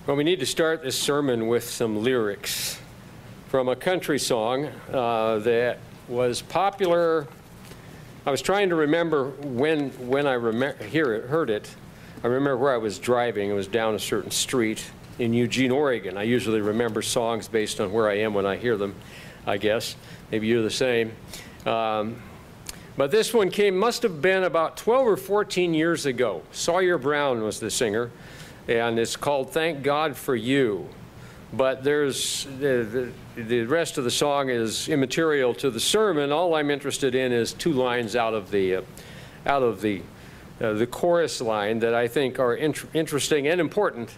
Well, we need to start this sermon with some lyrics from a country song that was popular. I was trying to remember when I heard it. I remember where I was driving. It was down a certain street in Eugene, Oregon. I usually remember songs based on where I am when I hear them, I guess. Maybe you're the same. But this one must have been about 12 or 14 years ago. Sawyer Brown was the singer. And it's called Thank God for You. But there's the rest of the song is immaterial to the sermon. All I'm interested in is two lines out of the chorus line that I think are interesting and important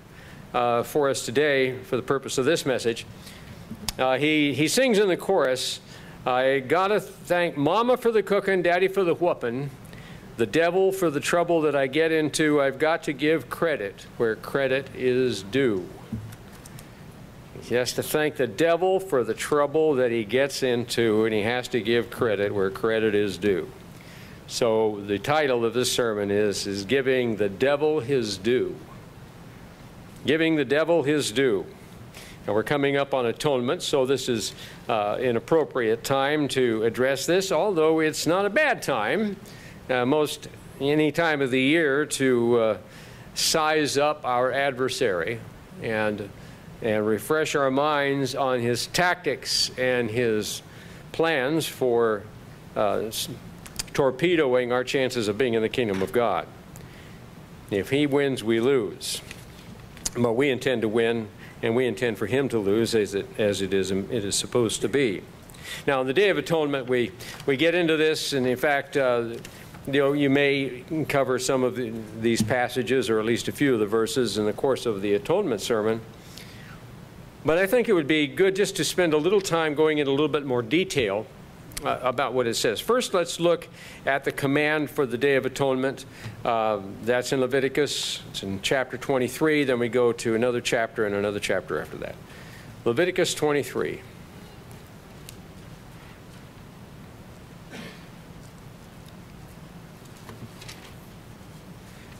for us today for the purpose of this message. He sings in the chorus, I gotta thank Mama for the cooking, Daddy for the whooping, the devil for the trouble that I get into. I've got to give credit where credit is due. He has to thank the devil for the trouble that he gets into, and he has to give credit where credit is due. So the title of this sermon is Giving the Devil His Due. Giving the devil his due. Now we're coming up on Atonement, so this is an appropriate time to address this, although it's not a bad time. Most any time of the year to size up our adversary and refresh our minds on his tactics and his plans for torpedoing our chances of being in the kingdom of God. If he wins, we lose. But we intend to win, and we intend for him to lose as it is supposed to be. Now, on the Day of Atonement, we get into this, and in fact, you may cover some of these passages, or at least a few of the verses, in the course of the Atonement sermon. But I think it would be good just to spend a little time going into a little bit more detail about what it says. First, let's look at the command for the Day of Atonement. That's in Leviticus. It's in chapter 23. Then we go to another chapter and another chapter after that. Leviticus 23.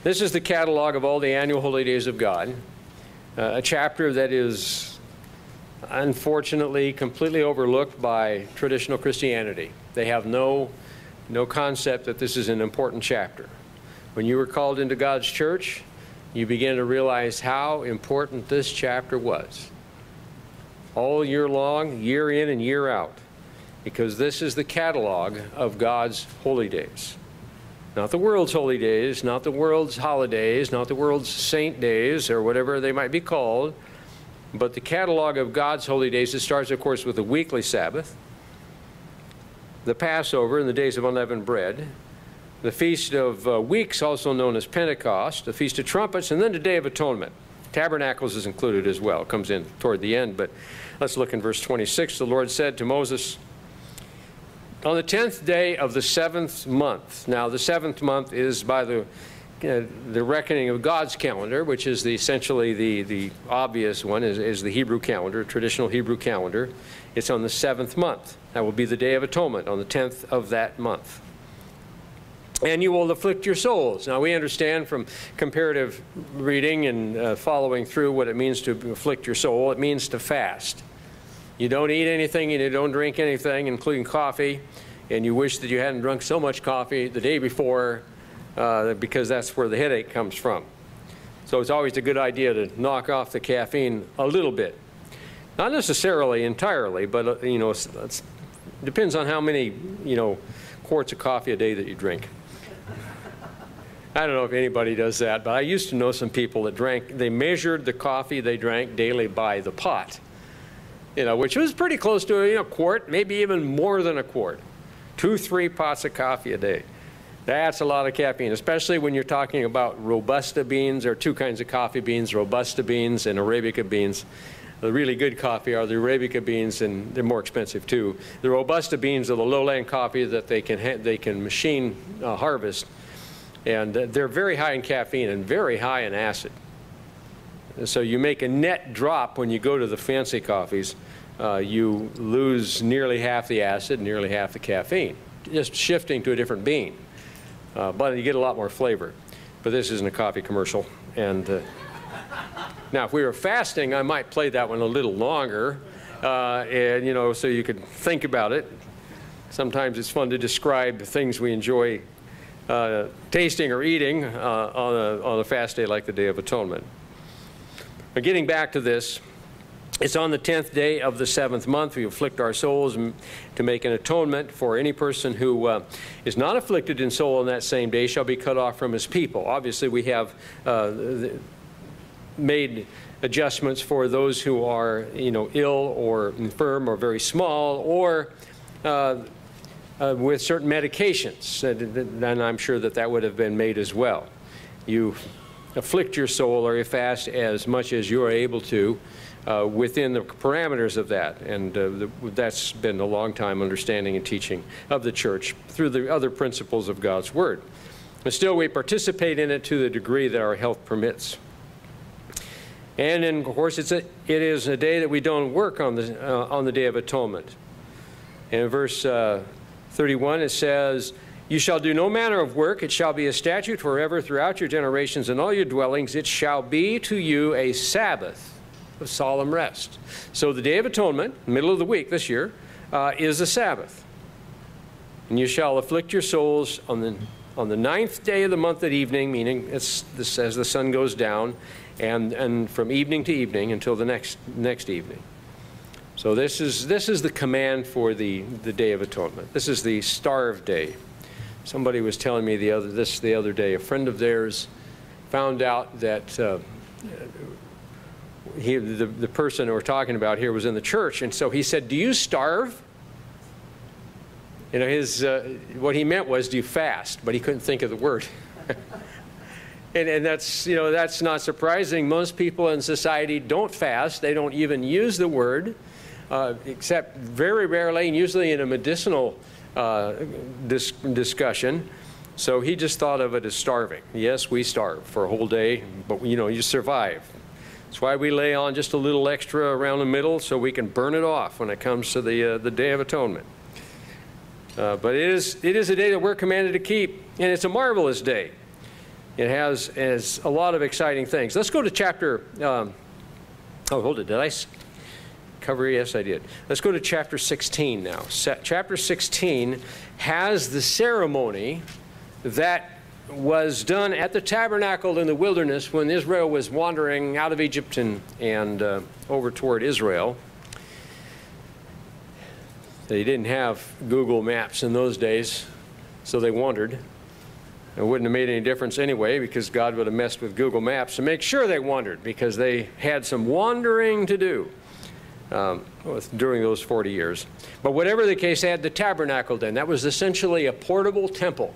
This is the catalog of all the annual holy days of God, a chapter that is unfortunately completely overlooked by traditional Christianity. They have no concept that this is an important chapter. When you were called into God's church, you began to realize how important this chapter was. All year long, year in and year out, because this is the catalog of God's holy days. Not the world's holy days, not the world's holidays, not the world's saint days, or whatever they might be called, but the catalog of God's holy days. It starts, of course, with the weekly Sabbath, the Passover and the days of unleavened bread, the Feast of Weeks, also known as Pentecost, the Feast of Trumpets, and then the Day of Atonement. Tabernacles is included as well. It comes in toward the end, but let's look in verse 26. The Lord said to Moses, on the 10th day of the 7th month. Now, the 7th month is by the reckoning of God's calendar, which is essentially the obvious one, is the Hebrew calendar, traditional Hebrew calendar. It's on the 7th month. That will be the Day of Atonement, on the 10th of that month. And you will afflict your souls. Now, we understand from comparative reading and following through what it means to afflict your soul. It means to fast. You don't eat anything and you don't drink anything, including coffee, and you wish that you hadn't drunk so much coffee the day before because that's where the headache comes from. So it's always a good idea to knock off the caffeine a little bit. Not necessarily entirely, but it depends on how many quarts of coffee a day that you drink. I don't know if anybody does that, but I used to know some people that they measured the coffee they drank daily by the pot. Which was pretty close to a quart, maybe even more than a quart. 2-3 pots of coffee a day. That's a lot of caffeine, especially when you're talking about Robusta beans. There are two kinds of coffee beans, Robusta beans and Arabica beans. The really good coffee are the Arabica beans, and they're more expensive too. The Robusta beans are the lowland coffee that they can machine harvest, and they're very high in caffeine and very high in acid. So you make a net drop when you go to the fancy coffees. You lose nearly half the acid, nearly half the caffeine, just shifting to a different bean. But you get a lot more flavor. But this isn't a coffee commercial. And Now, if we were fasting, I might play that one a little longer, and, so you could think about it. Sometimes it's fun to describe things we enjoy tasting or eating on a fast day like the Day of Atonement. But getting back to this, it's on the 10th day of the 7th month. We afflict our souls to make an atonement for any person who is not afflicted in soul on that same day shall be cut off from his people. Obviously, we have made adjustments for those who are, ill or infirm or very small or with certain medications. And I'm sure that would have been made as well. You afflict your soul or you fast as much as you are able to within the parameters of that. And that's been a long time understanding and teaching of the church through the other principles of God's Word. But still, we participate in it to the degree that our health permits. And then, of course, it is a day that we don't work on the Day of Atonement. And in verse 31, it says, "You shall do no manner of work. It shall be a statute forever throughout your generations and all your dwellings. It shall be to you a Sabbath of solemn rest." So the Day of Atonement, middle of the week this year, is a Sabbath. "And you shall afflict your souls on the 9th day of the month at evening," meaning it's as the sun goes down, and from evening to evening until the next evening. So this is the command for the Day of Atonement. This is the starve day. Somebody was telling me the other day. A friend of theirs found out that the person we're talking about here was in the church, and so he said, "Do you starve?" What he meant was, "Do you fast?" But he couldn't think of the word. And that's not surprising. Most people in society don't fast. They don't even use the word, except very rarely, and usually in a medicinal discussion. So he just thought of it as starving. Yes, we starve for a whole day, but you survive. That's why we lay on just a little extra around the middle so we can burn it off when it comes to the Day of Atonement. But it is a day that we're commanded to keep, and it's a marvelous day. It has a lot of exciting things. Let's go to chapter, hold it, did I cover? Yes, I did. Let's go to chapter 16 now. Chapter 16 has the ceremony that was done at the tabernacle in the wilderness when Israel was wandering out of Egypt and over toward Israel. They didn't have Google Maps in those days, so they wandered. It wouldn't have made any difference anyway, because God would have messed with Google Maps to make sure they wandered, because they had some wandering to do during those 40 years. But whatever the case, they had the tabernacle then. That was essentially a portable temple.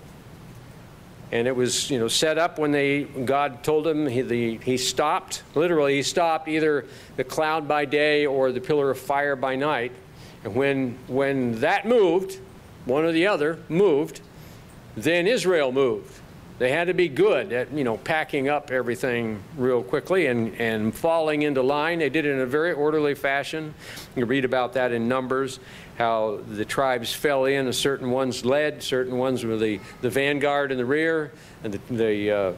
And it was, set up when God told him. He stopped. Literally, he stopped either the cloud by day or the pillar of fire by night. And when that moved, one or the other moved, then Israel moved. They had to be good at, packing up everything real quickly and falling into line. They did it in a very orderly fashion. You read about that in Numbers, how the tribes fell in, and certain ones led, certain ones were the vanguard in the rear, and the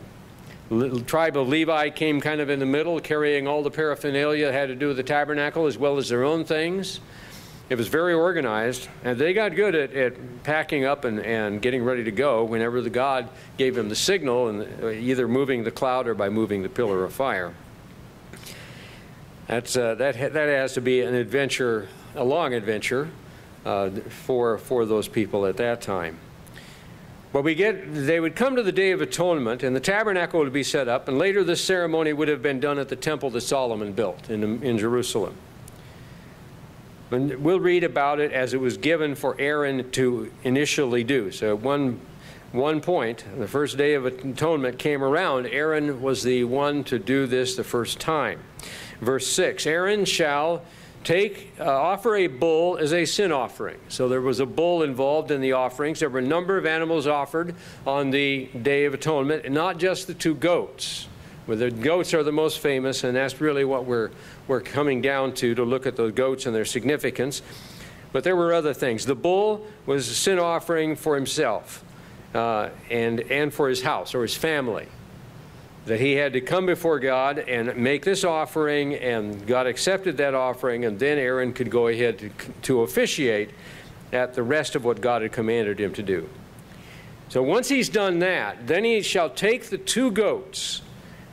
tribe of Levi came kind of in the middle, carrying all the paraphernalia that had to do with the tabernacle as well as their own things. It was very organized, and they got good at packing up and getting ready to go whenever the God gave them the signal, and either moving the cloud or by moving the pillar of fire. That has to be an adventure, a long adventure for those people at that time. But they would come to the Day of Atonement, and the tabernacle would be set up, and later this ceremony would have been done at the temple that Solomon built in Jerusalem. And we'll read about it as it was given for Aaron to initially do. So at one point, the first Day of Atonement came around, Aaron was the one to do this the first time. Verse 6, "Aaron shall offer a bull as a sin offering." So there was a bull involved in the offerings. There were a number of animals offered on the Day of Atonement, and not just the 2 goats. Well, the goats are the most famous, and that's really what we're coming down to look at those goats and their significance. But there were other things. The bull was a sin offering for himself and for his house or his family. that he had to come before God and make this offering, and God accepted that offering, and then Aaron could go ahead to officiate at the rest of what God had commanded him to do. So once he's done that, then he shall take the 2 goats,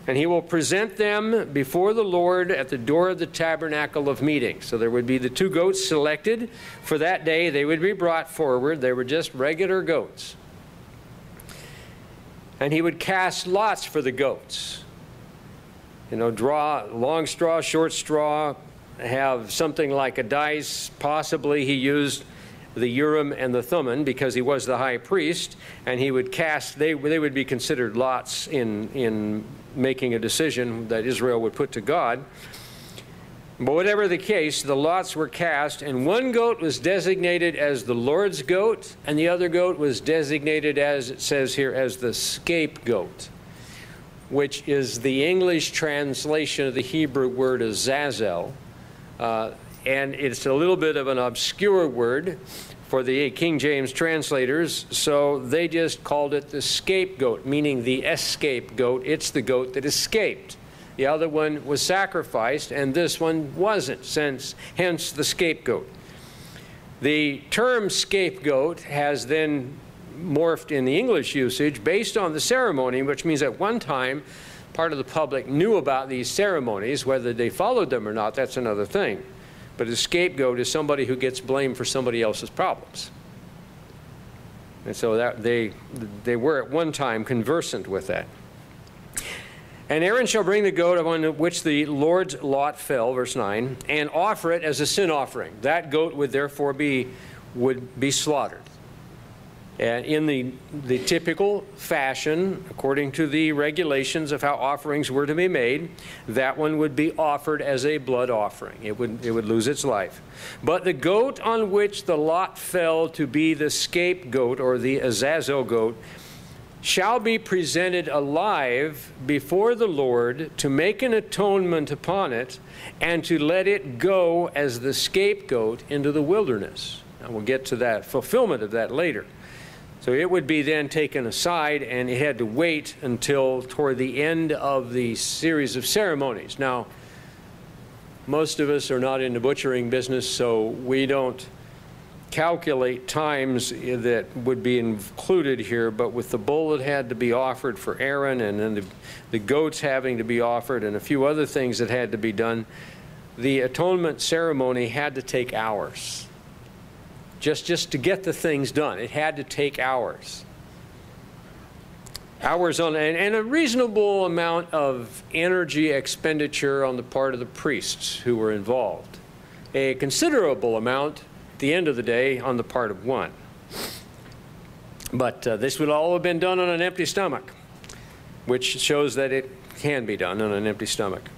and he will present them before the Lord at the door of the tabernacle of meeting. So there would be the 2 goats selected for that day. They would be brought forward. They were just regular goats. And he would cast lots for the goats. You know, draw long straw, short straw, have something like a dice. Possibly he used the Urim and the Thummim because he was the high priest, and he would cast, they would be considered lots in making a decision that Israel would put to God. But whatever the case, the lots were cast, and one goat was designated as the Lord's goat, and the other goat was designated, as it says here, as the scapegoat, which is the English translation of the Hebrew word azazel. And it's a little bit of an obscure word for the King James translators, so they just called it the scapegoat, meaning the escape goat. It's the goat that escaped. The other one was sacrificed, and this one wasn't, hence the scapegoat. The term scapegoat has then morphed in the English usage based on the ceremony, which means at one time part of the public knew about these ceremonies. Whether they followed them or not, that's another thing. But a scapegoat is somebody who gets blamed for somebody else's problems. And so that they were at one time conversant with that. And Aaron shall bring the goat on which the Lord's lot fell, verse 9, and offer it as a sin offering. That goat would therefore would be slaughtered. And in the typical fashion, according to the regulations of how offerings were to be made, that one would be offered as a blood offering. It would lose its life. But the goat on which the lot fell to be the scapegoat, or the azazel goat, shall be presented alive before the Lord to make an atonement upon it, and to let it go as the scapegoat into the wilderness. Now we'll get to that fulfillment of that later. So it would be then taken aside, and it had to wait until toward the end of the series of ceremonies. Now, most of us are not in the butchering business, so we don't calculate times that would be included here, but with the bull that had to be offered for Aaron, and then the goats having to be offered, and a few other things that had to be done, the atonement ceremony had to take hours. Just to get the things done, it had to take hours. Hours on, and a reasonable amount of energy expenditure on the part of the priests who were involved. A considerable amount at the end of the day on the part of one. But this would all have been done on an empty stomach, which shows that it can be done on an empty stomach.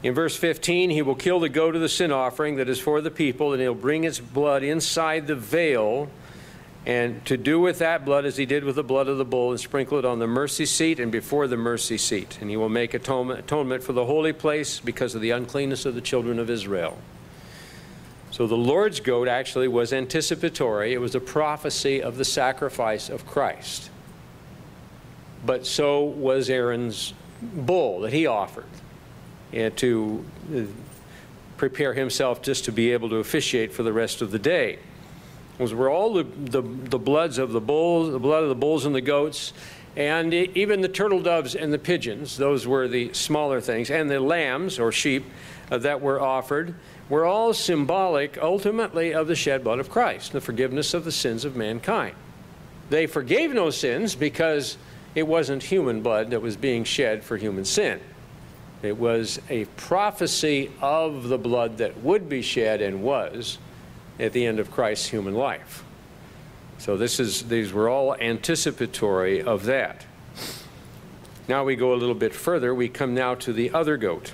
In verse 15, he will kill the goat of the sin offering that is for the people, and he'll bring its blood inside the veil, and to do with that blood as he did with the blood of the bull, and sprinkle it on the mercy seat and before the mercy seat. And he will make atonement for the holy place because of the uncleanness of the children of Israel. So the Lord's goat actually was anticipatory. It was a prophecy of the sacrifice of Christ. But so was Aaron's bull that he offered, and to prepare himself just to be able to officiate for the rest of the day. Those were all the bloods of the bulls, the blood of the bulls and the goats, and even the turtle doves and the pigeons. Those were the smaller things. And the lambs or sheep that were offered were all symbolic ultimately of the shed blood of Christ, the forgiveness of the sins of mankind. They forgave no sins because it wasn't human blood that was being shed for human sin. It was a prophecy of the blood that would be shed and was at the end of Christ's human life. So these were all anticipatory of that. Now we go a little bit further. We come now to the other goat.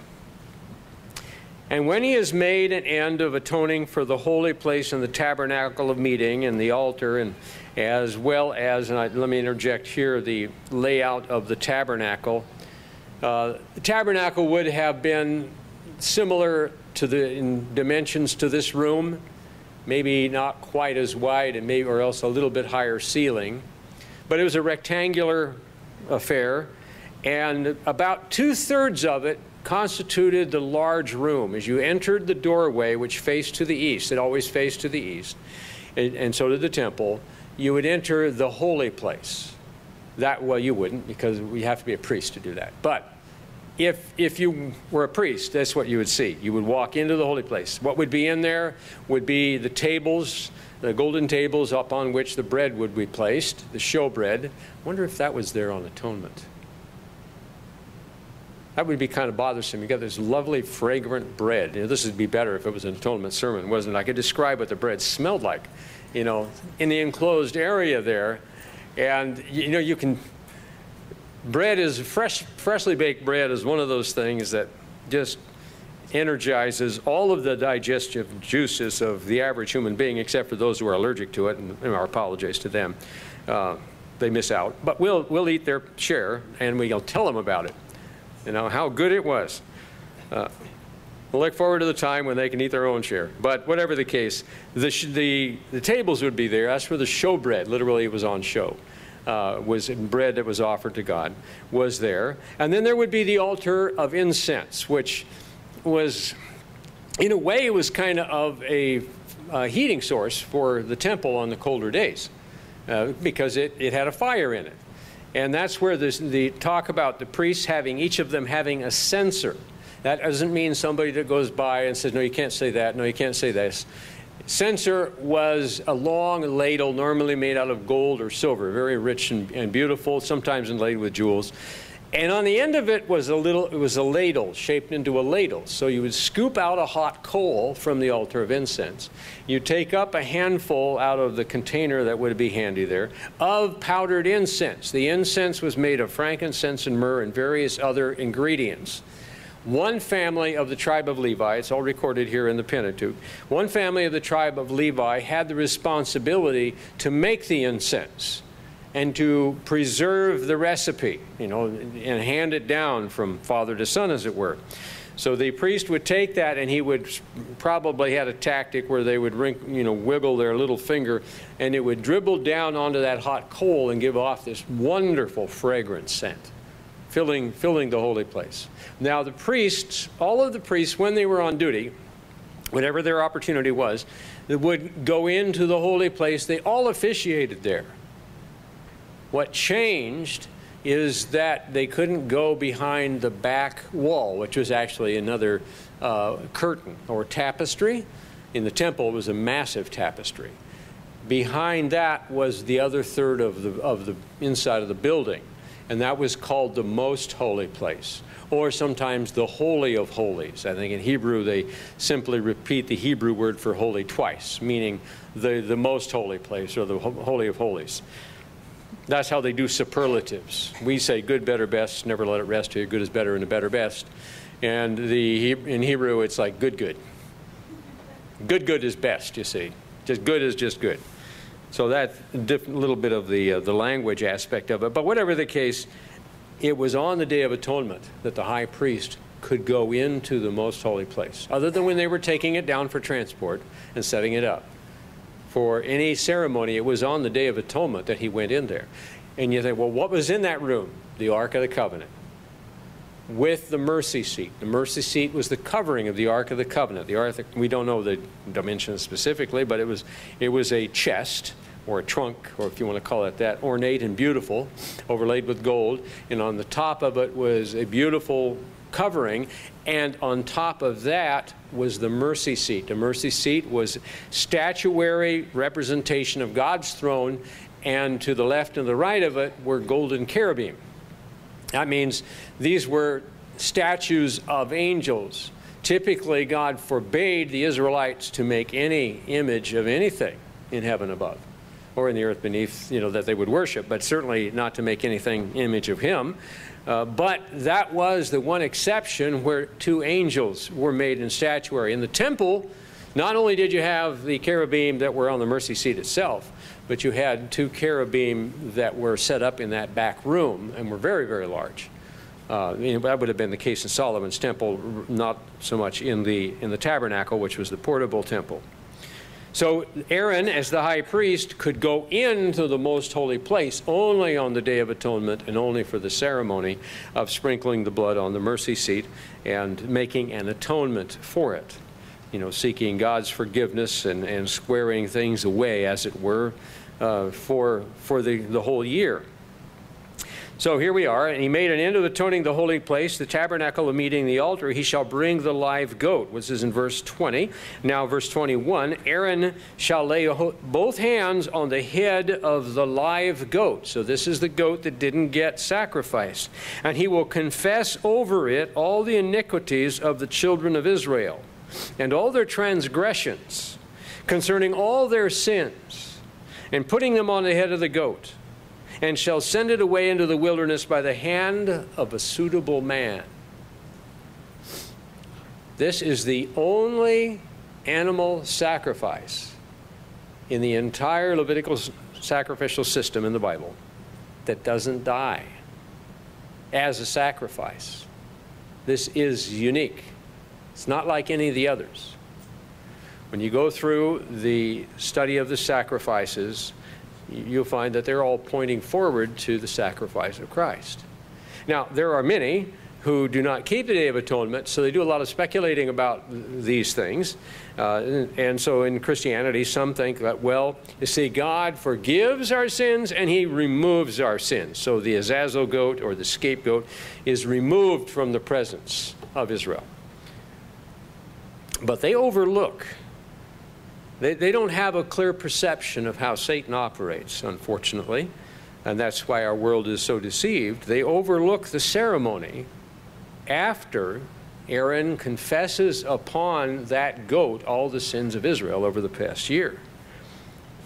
And when he has made an end of atoning for the holy place and the tabernacle of meeting and the altar, and as well as, let me interject here, the layout of the tabernacle. The tabernacle would have been similar in dimensions to this room, maybe not quite as wide, and maybe or else a little bit higher ceiling. But it was a rectangular affair, and about 2/3 of it constituted the large room. As you entered the doorway, which faced to the east, it always faced to the east, and so did the temple, you would enter the holy place. Well, you wouldn't, because you have to be a priest to do that. But if you were a priest, that's what you would see. You would walk into the holy place. What would be in there would be the tables, the golden tables upon which the bread would be placed, the showbread. I wonder if that was there on Atonement. That would be kind of bothersome. You got this lovely, fragrant bread. You know, this would be better if it was an Atonement sermon, wasn't it? I could describe what the bread smelled like, you know, in the enclosed area there. And, you know, you can... Bread is freshly baked bread is one of those things that just energizes all of the digestive juices of the average human being, except for those who are allergic to it, and I apologize to them. They miss out. But we'll eat their share, and we'll tell them about it, you know, how good it was. We'll look forward to the time when they can eat their own share. But whatever the case, the tables would be there. That's for the showbread. Literally, it was on show. Was bread that was offered to God was there. And then there would be the altar of incense, which was, in a way, it was kind of a heating source for the temple on the colder days, because it had a fire in it. And that's where the talk about the priests having, each of them having a censer. That doesn't mean somebody that goes by and says, no, you can't say that, no, you can't say this. Censer was a long ladle, normally made out of gold or silver, very rich and beautiful, sometimes inlaid with jewels. And on the end of it was a ladle, shaped into a ladle. So you would scoop out a hot coal from the altar of incense. You take up a handful out of the container that would be handy there of powdered incense. The incense was made of frankincense and myrrh and various other ingredients. One family of the tribe of Levi, it's all recorded here in the Pentateuch, one family of the tribe of Levi had the responsibility to make the incense and to preserve the recipe, you know, and hand it down from father to son, as it were. So the priest would take that, and he would probably had a tactic where they would wiggle their little finger, and it would dribble down onto that hot coal and give off this wonderful fragrant scent, filling the holy place. Now the priests, all of the priests, when they were on duty, whatever their opportunity was, they would go into the holy place. They all officiated there. What changed is that they couldn't go behind the back wall, which was actually another curtain or tapestry. In the temple, it was a massive tapestry. Behind that was the other third of the inside of the building, and that was called the most holy place, or sometimes the Holy of Holies. I think in Hebrew they simply repeat the Hebrew word for holy twice, meaning the most holy place, or the Holy of Holies. That's how they do superlatives. We say good, better, best, never let it rest here. Good is better and a better best. And in Hebrew it's like good, good. Good, good is best, you see. Just good is just good. So that's a little bit of the language aspect of it. But whatever the case, it was on the Day of Atonement that the high priest could go into the most holy place, other than when they were taking it down for transport and setting it up. For any ceremony, it was on the Day of Atonement that he went in there. And you think, well, what was in that room? The Ark of the Covenant, with the mercy seat. The mercy seat was the covering of the Ark of the Covenant. The Ark, we don't know the dimensions specifically, but it was a chest, or a trunk, or if you want to call it that, ornate and beautiful, overlaid with gold. And on the top of it was a beautiful covering, and on top of that was the mercy seat. The mercy seat was statuary representation of God's throne, and to the left and the right of it were golden cherubim. That means these were statues of angels. Typically, God forbade the Israelites to make any image of anything in heaven above or in the earth beneath, that they would worship, but certainly not to make anything image of him. But that was the one exception where two angels were made in statuary. In the temple, not only did you have the cherubim that were on the mercy seat itself, but you had two cherubim that were set up in that back room and were very, very large. That would have been the case in Solomon's temple, not so much in the tabernacle, which was the portable temple. So Aaron, as the high priest, could go into the most holy place only on the Day of Atonement and only for the ceremony of sprinkling the blood on the mercy seat and making an atonement for it. You know, seeking God's forgiveness and squaring things away, as it were, for the whole year. So here we are, and he made an end of atoning the holy place, the tabernacle of meeting, the altar. He shall bring the live goat, which is in verse 20. Now verse 21, Aaron shall lay both hands on the head of the live goat. So this is the goat that didn't get sacrificed. And he will confess over it all the iniquities of the children of Israel and all their transgressions concerning all their sins, and putting them on the head of the goat, and shall send it away into the wilderness by the hand of a suitable man. This is the only animal sacrifice in the entire Levitical sacrificial system in the Bible that doesn't die as a sacrifice. This is unique. It's not like any of the others. When you go through the study of the sacrifices, you'll find that they're all pointing forward to the sacrifice of Christ. Now, there are many who do not keep the Day of Atonement, so they do a lot of speculating about these things. And so in Christianity, some think that, well, you see, God forgives our sins and he removes our sins. So the Azazel goat or the scapegoat is removed from the presence of Israel. But they overlook. They don't have a clear perception of how Satan operates, unfortunately, and that's why our world is so deceived. They overlook the ceremony after Aaron confesses upon that goat all the sins of Israel over the past year.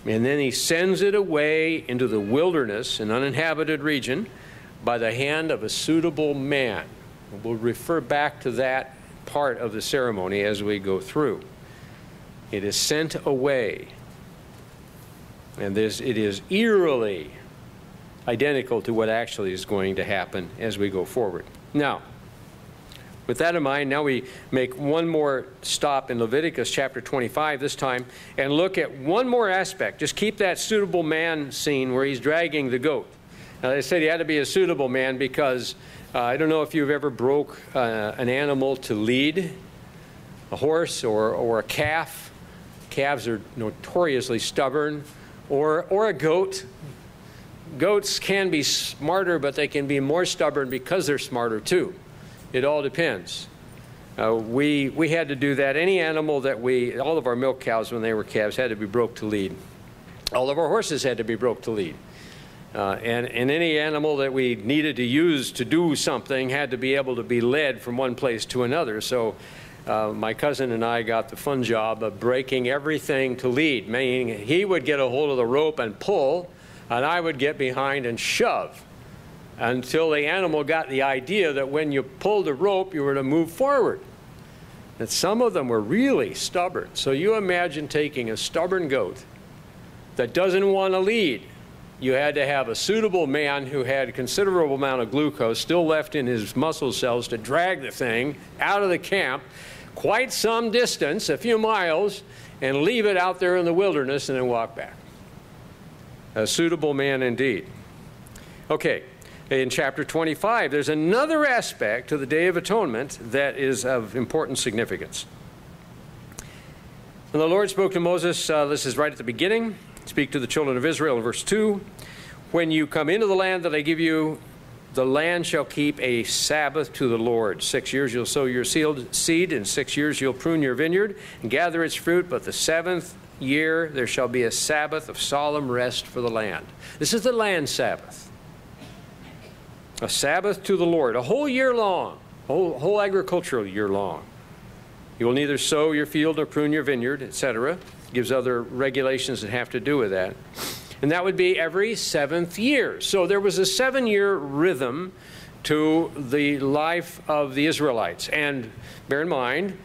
And then he sends it away into the wilderness, an uninhabited region, by the hand of a suitable man. We'll refer back to that part of the ceremony as we go through. It is sent away. And it is eerily identical to what actually is going to happen as we go forward. Now, with that in mind, now we make one more stop in Leviticus chapter 25 this time and look at one more aspect. Just keep that suitable man scene where he's dragging the goat. Now, they said he had to be a suitable man because I don't know if you've ever broke an animal to lead, a horse or a calf. Calves are notoriously stubborn, or a goat. Goats can be smarter, but they can be more stubborn because they're smarter too. It all depends. We had to do that. Any animal that all of our milk cows when they were calves had to be broke to lead. All of our horses had to be broke to lead. And any animal that we needed to use to do something had to be able to be led from one place to another. So my cousin and I got the fun job of breaking everything to lead, meaning he would get a hold of the rope and pull, and I would get behind and shove until the animal got the idea that when you pulled the rope, you were to move forward. And some of them were really stubborn. So you imagine taking a stubborn goat that doesn't want to lead. You had to have a suitable man who had a considerable amount of glucose still left in his muscle cells to drag the thing out of the camp quite some distance, a few miles, and leave it out there in the wilderness and then walk back. A suitable man indeed. Okay, in chapter 25, there's another aspect to the Day of Atonement that is of important significance. And the Lord spoke to Moses, this is right at the beginning, speak to the children of Israel in verse 2. When you come into the land that I give you, the land shall keep a Sabbath to the Lord. 6 years you'll sow your seed, in 6 years you'll prune your vineyard and gather its fruit, but the seventh year there shall be a Sabbath of solemn rest for the land. This is the land Sabbath. A Sabbath to the Lord, a whole year long, whole agricultural year long. You will neither sow your field nor prune your vineyard, etc. Gives other regulations that have to do with that. And that would be every 7th year. So there was a 7-year rhythm to the life of the Israelites. And bear in mind,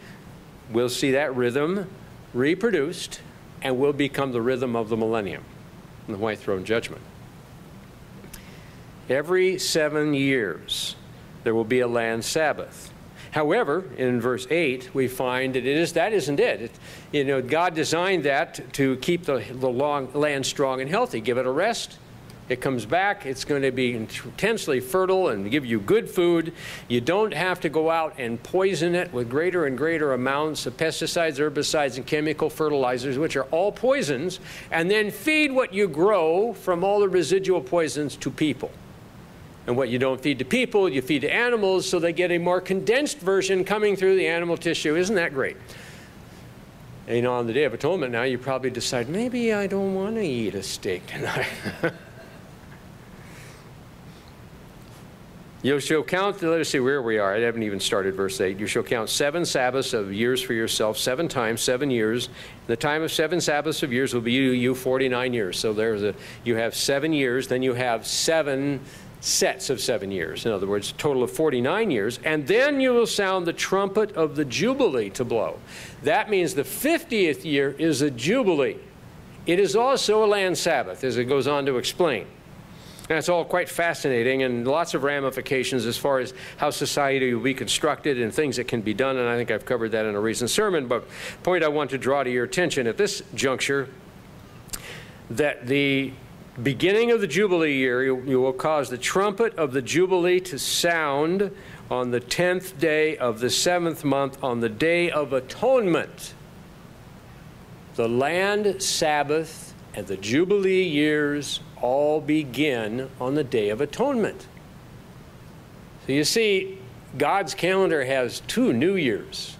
we'll see that rhythm reproduced and will become the rhythm of the millennium, the white throne judgment. Every 7 years, there will be a land Sabbath. However, in verse 8, we find that that isn't it. You know, God designed that to keep the land strong and healthy. Give it a rest. It comes back. It's going to be intensely fertile and give you good food. You don't have to go out and poison it with greater and greater amounts of pesticides, herbicides, and chemical fertilizers, which are all poisons, and then feed what you grow from all the residual poisons to people. And what you don't feed to people, you feed to animals, so they get a more condensed version coming through the animal tissue. Isn't that great? And, you know, on the Day of Atonement now, you probably decide, maybe I don't want to eat a steak tonight. You shall count, let's see where we are. I haven't even started verse 8. You shall count 7 Sabbaths of years for yourself, 7 times, 7 years. The time of 7 Sabbaths of years will be you 49 years. So you have 7 years, then you have 7 sets of 7 years. In other words, a total of 49 years. And then you will sound the trumpet of the Jubilee to blow. That means the 50th year is a Jubilee. It is also a land Sabbath, as it goes on to explain. And it's all quite fascinating and lots of ramifications as far as how society will be constructed and things that can be done, and I think I've covered that in a recent sermon. But the point I want to draw to your attention at this juncture, that the beginning of the Jubilee year, you will cause the trumpet of the Jubilee to sound on the 10th day of the 7th month on the Day of Atonement. The land Sabbath and the Jubilee years all begin on the Day of Atonement. So you see, God's calendar has 2 New Years.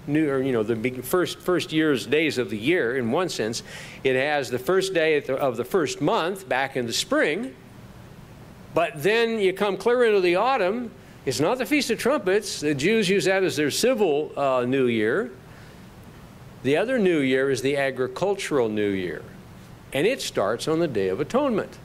The first year's days of the year, in one sense. It has the first day of the first month back in the spring. But then you come clear into the autumn. It's not the Feast of Trumpets. The Jews use that as their civil New Year. The other New Year is the agricultural New Year. And it starts on the Day of Atonement.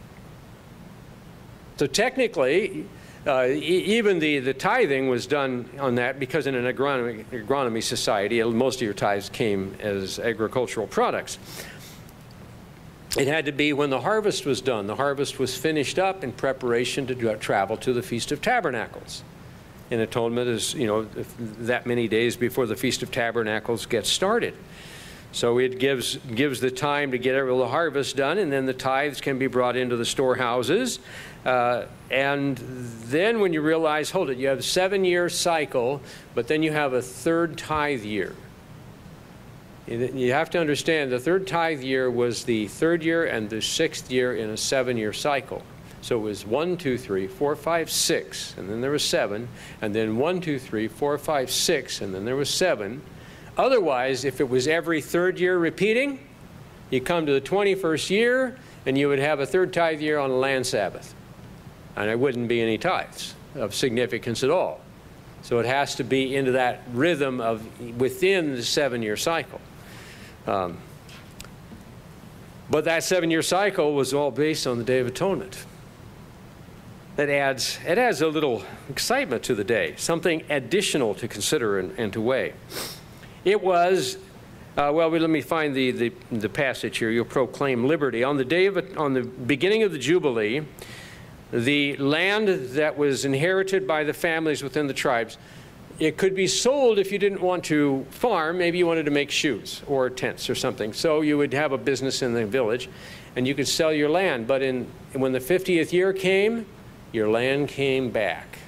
So technically, even the tithing was done on that, because in an agronomy society, most of your tithes came as agricultural products. It had to be when the harvest was done. The harvest was finished up in preparation to travel to the Feast of Tabernacles. And Atonement is, that many days before the Feast of Tabernacles gets started. So it gives the time to get all the harvest done, and then the tithes can be brought into the storehouses. And then when you realize, hold it, you have a 7-year cycle, but then you have a 3rd tithe year. You have to understand the 3rd tithe year was the 3rd year and the 6th year in a 7-year cycle. So it was 1, 2, 3, 4, 5, 6, and then there was 7, and then 1, 2, 3, 4, 5, 6, and then there was 7. Otherwise, if it was every 3rd year repeating, you come to the 21st year, and you would have a 3rd tithe year on a land Sabbath. And there wouldn't be any tithes of significance at all. So it has to be into that rhythm of within the 7-year cycle. But that 7-year cycle was all based on the Day of Atonement. It adds a little excitement to the day, something additional to consider and to weigh. It was, let me find the passage here. You'll proclaim liberty. On the beginning of the Jubilee, the land that was inherited by the families within the tribes, it could be sold if you didn't want to farm. Maybe you wanted to make shoes or tents or something. So you would have a business in the village, and you could sell your land. But when the 50th year came, your land came back.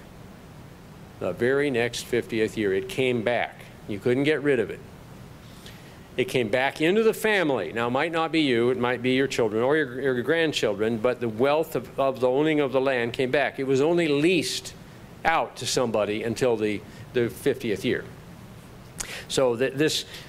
The very next 50th year, it came back. You couldn't get rid of it. It came back into the family. Now, it might not be you. It might be your children or your grandchildren, but the wealth of the owning of the land came back. It was only leased out to somebody until the 50th year. So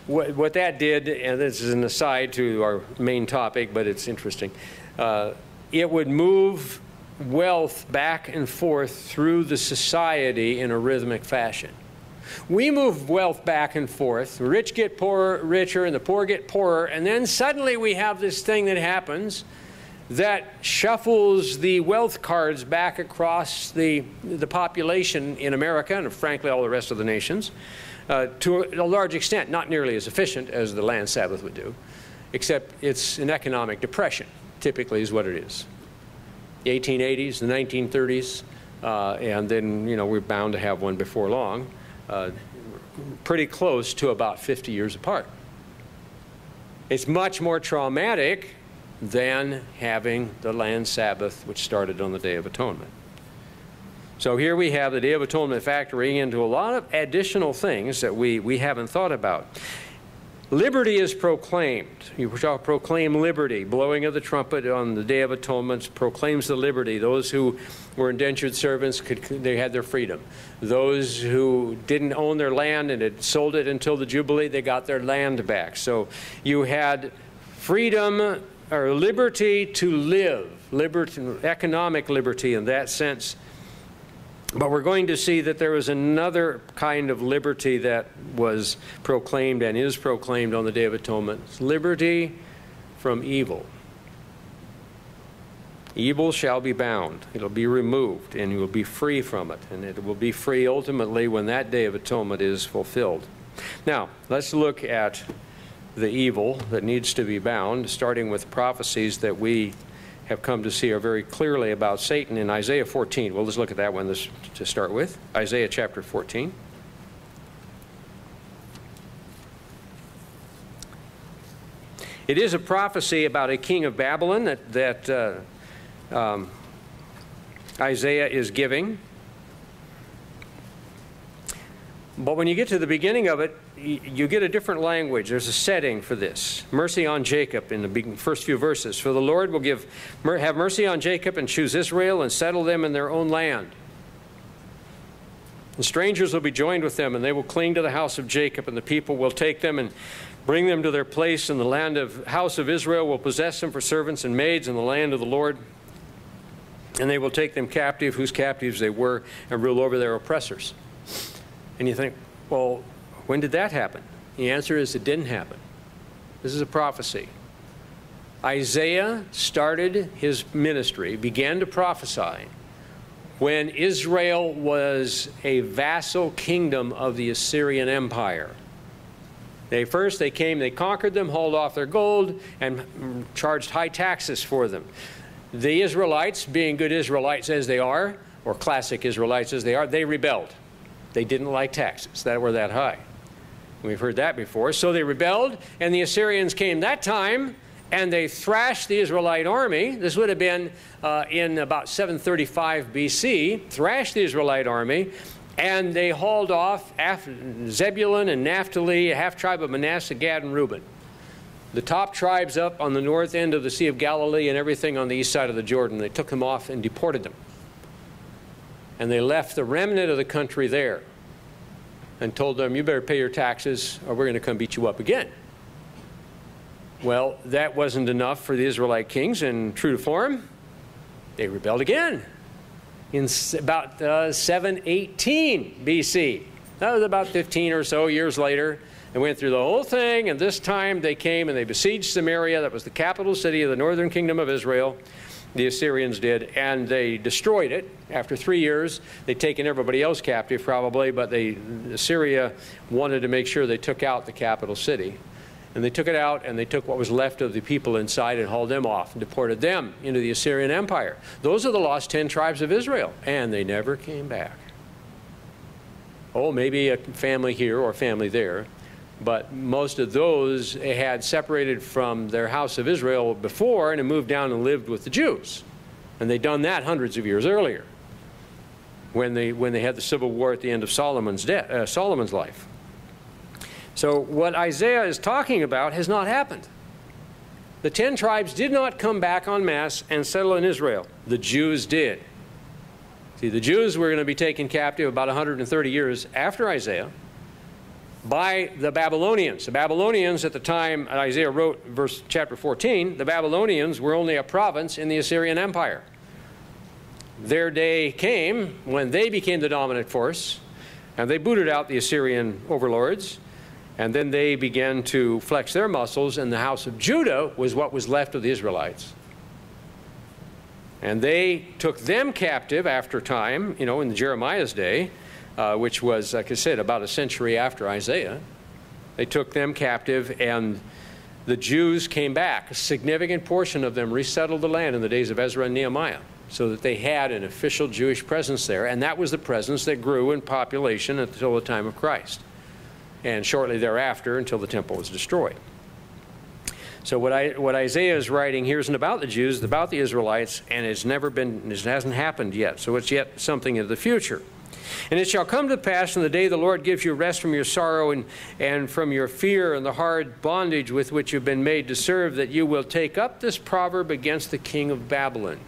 what that did, and this is an aside to our main topic, but it's interesting, it would move wealth back and forth through the society in a rhythmic fashion. We move wealth back and forth. The rich get richer and the poor get poorer, and then suddenly we have this thing that happens that shuffles the wealth cards back across the population in America, and frankly all the rest of the nations, to a large extent, not nearly as efficient as the land Sabbath would do, except it's an economic depression, typically is what it is. The 1880s, the 1930s, and then we're bound to have one before long, pretty close to about 50 years apart. It's much more traumatic than having the land Sabbath, which started on the Day of Atonement. So here we have the Day of Atonement factoring into a lot of additional things that we haven't thought about. Liberty is proclaimed. You shall proclaim liberty. Blowing of the trumpet on the Day of Atonement proclaims the liberty. Those who were indentured servants, they had their freedom. Those who didn't own their land and had sold it until the Jubilee, they got their land back. So you had freedom or liberty to live, liberty, economic liberty in that sense. But we're going to see that there was another kind of liberty that was proclaimed and is proclaimed on the Day of Atonement. It's liberty from evil. Evil shall be bound. It'll be removed, and you will be free from it. And it will be free ultimately when that Day of Atonement is fulfilled. Now, let's look at the evil that needs to be bound, starting with prophecies that we have come to see are very clearly about Satan in Isaiah 14. Well, let's look at that one to start with. Isaiah chapter 14. It is a prophecy about a king of Babylon that Isaiah is giving. But when you get to the beginning of it, you get a different language. There's a setting for this. Mercy on Jacob in the first few verses. For the Lord will have mercy on Jacob and choose Israel and settle them in their own land. And strangers will be joined with them, and they will cling to the house of Jacob, and the people will take them and bring them to their place, and the land of house of Israel will possess them for servants and maids in the land of the Lord. And they will take them captive, whose captives they were, and rule over their oppressors. And you think, well, when did that happen? The answer is it didn't happen. This is a prophecy. Isaiah started his ministry, began to prophesy, when Israel was a vassal kingdom of the Assyrian Empire. They came, they conquered them, hauled off their gold, and charged high taxes for them. The Israelites, being good Israelites as they are, or classic Israelites as they are, they rebelled. They didn't like taxes that were that high. We've heard that before. So they rebelled, and the Assyrians came that time, and they thrashed the Israelite army. This would have been in about 735 BC, thrashed the Israelite army, and they hauled off Zebulun and Naphtali, a half-tribe of Manasseh, Gad, and Reuben. The top tribes up on the north end of the Sea of Galilee and everything on the east side of the Jordan. They took them off and deported them. And they left the remnant of the country there and told them, you better pay your taxes or we're going to come beat you up again. Well, that wasn't enough for the Israelite kings, and true to form, they rebelled again in about 718 BC. That was about 15 or so years later. They went through the whole thing, and this time they came and they besieged Samaria. That was the capital city of the northern kingdom of Israel. The Assyrians did, and they destroyed it. After 3 years, they'd taken everybody else captive probably, but Assyria wanted to make sure they took out the capital city. And they took it out, and they took what was left of the people inside and hauled them off and deported them into the Assyrian Empire. Those are the lost 10 tribes of Israel, and they never came back. Oh, maybe a family here or a family there. But most of those had separated from their house of Israel before and moved down and lived with the Jews. And they'd done that hundreds of years earlier when they had the civil war at the end of Solomon's life. So what Isaiah is talking about has not happened. The 10 tribes did not come back en masse and settle in Israel. The Jews did. See, the Jews were going to be taken captive about 130 years after Isaiah by the Babylonians. The Babylonians, at the time Isaiah wrote chapter 14, the Babylonians were only a province in the Assyrian Empire. Their day came when they became the dominant force, and they booted out the Assyrian overlords, and then they began to flex their muscles, and the house of Judah was what was left of the Israelites. And they took them captive after time, in Jeremiah's day, which was, like I said, about a century after Isaiah. They took them captive, and the Jews came back. A significant portion of them resettled the land in the days of Ezra and Nehemiah, so that they had an official Jewish presence there, and that was the presence that grew in population until the time of Christ, and shortly thereafter until the temple was destroyed. So what Isaiah is writing here isn't about the Jews, it's about the Israelites, and it hasn't happened yet. So it's yet something of the future. And it shall come to pass in the day the Lord gives you rest from your sorrow and from your fear and the hard bondage with which you've been made to serve, that you will take up this proverb against the king of Babylon.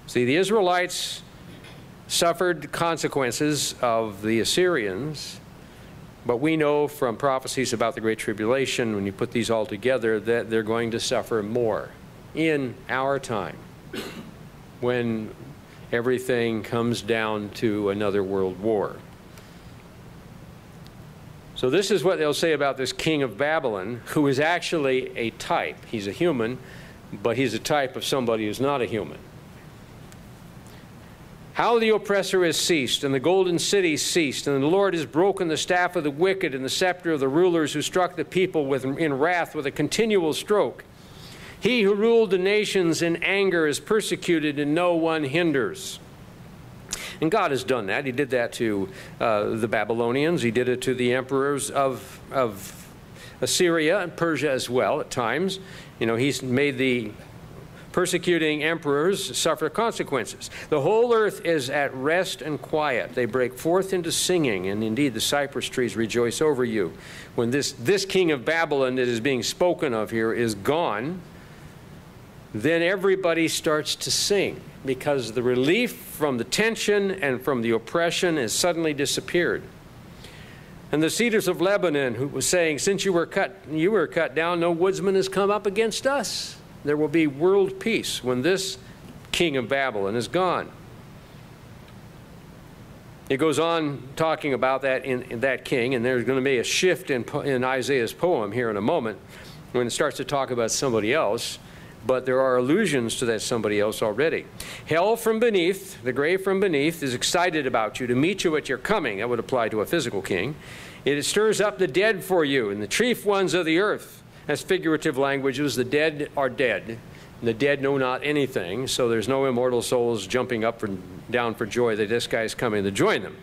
See, the Israelites suffered consequences of the Assyrians, but we know from prophecies about the Great Tribulation, when you put these all together, that they're going to suffer more in our time, when everything comes down to another world war. So this is what they'll say about this king of Babylon, who is actually a type. He's a human, but he's a type of somebody who's not a human. How the oppressor has ceased, and the golden city ceased, and the Lord has broken the staff of the wicked and the scepter of the rulers who struck the people in wrath with a continual stroke. He who ruled the nations in anger is persecuted, and no one hinders. And God has done that. He did that to the Babylonians. He did it to the emperors of Assyria and Persia as well at times. You know, he's made the persecuting emperors suffer consequences. The whole earth is at rest and quiet. They break forth into singing, and indeed the cypress trees rejoice over you. When this king of Babylon that is being spoken of here is gone, then everybody starts to sing, because the relief from the tension and from the oppression has suddenly disappeared. And the cedars of Lebanon, who was saying, since you were cut down, no woodsman has come up against us. There will be world peace when this king of Babylon is gone. It goes on talking about that in that king, and there's going to be a shift in Isaiah's poem here in a moment when it starts to talk about somebody else, but there are allusions to that somebody else already. Hell from beneath, the grave from beneath, is excited about you to meet you at your coming. That would apply to a physical king. It stirs up the dead for you and the chief ones of the earth. As figurative languages, the dead are dead, and the dead know not anything, so there's no immortal souls jumping up and down for joy that this guy's coming to join them.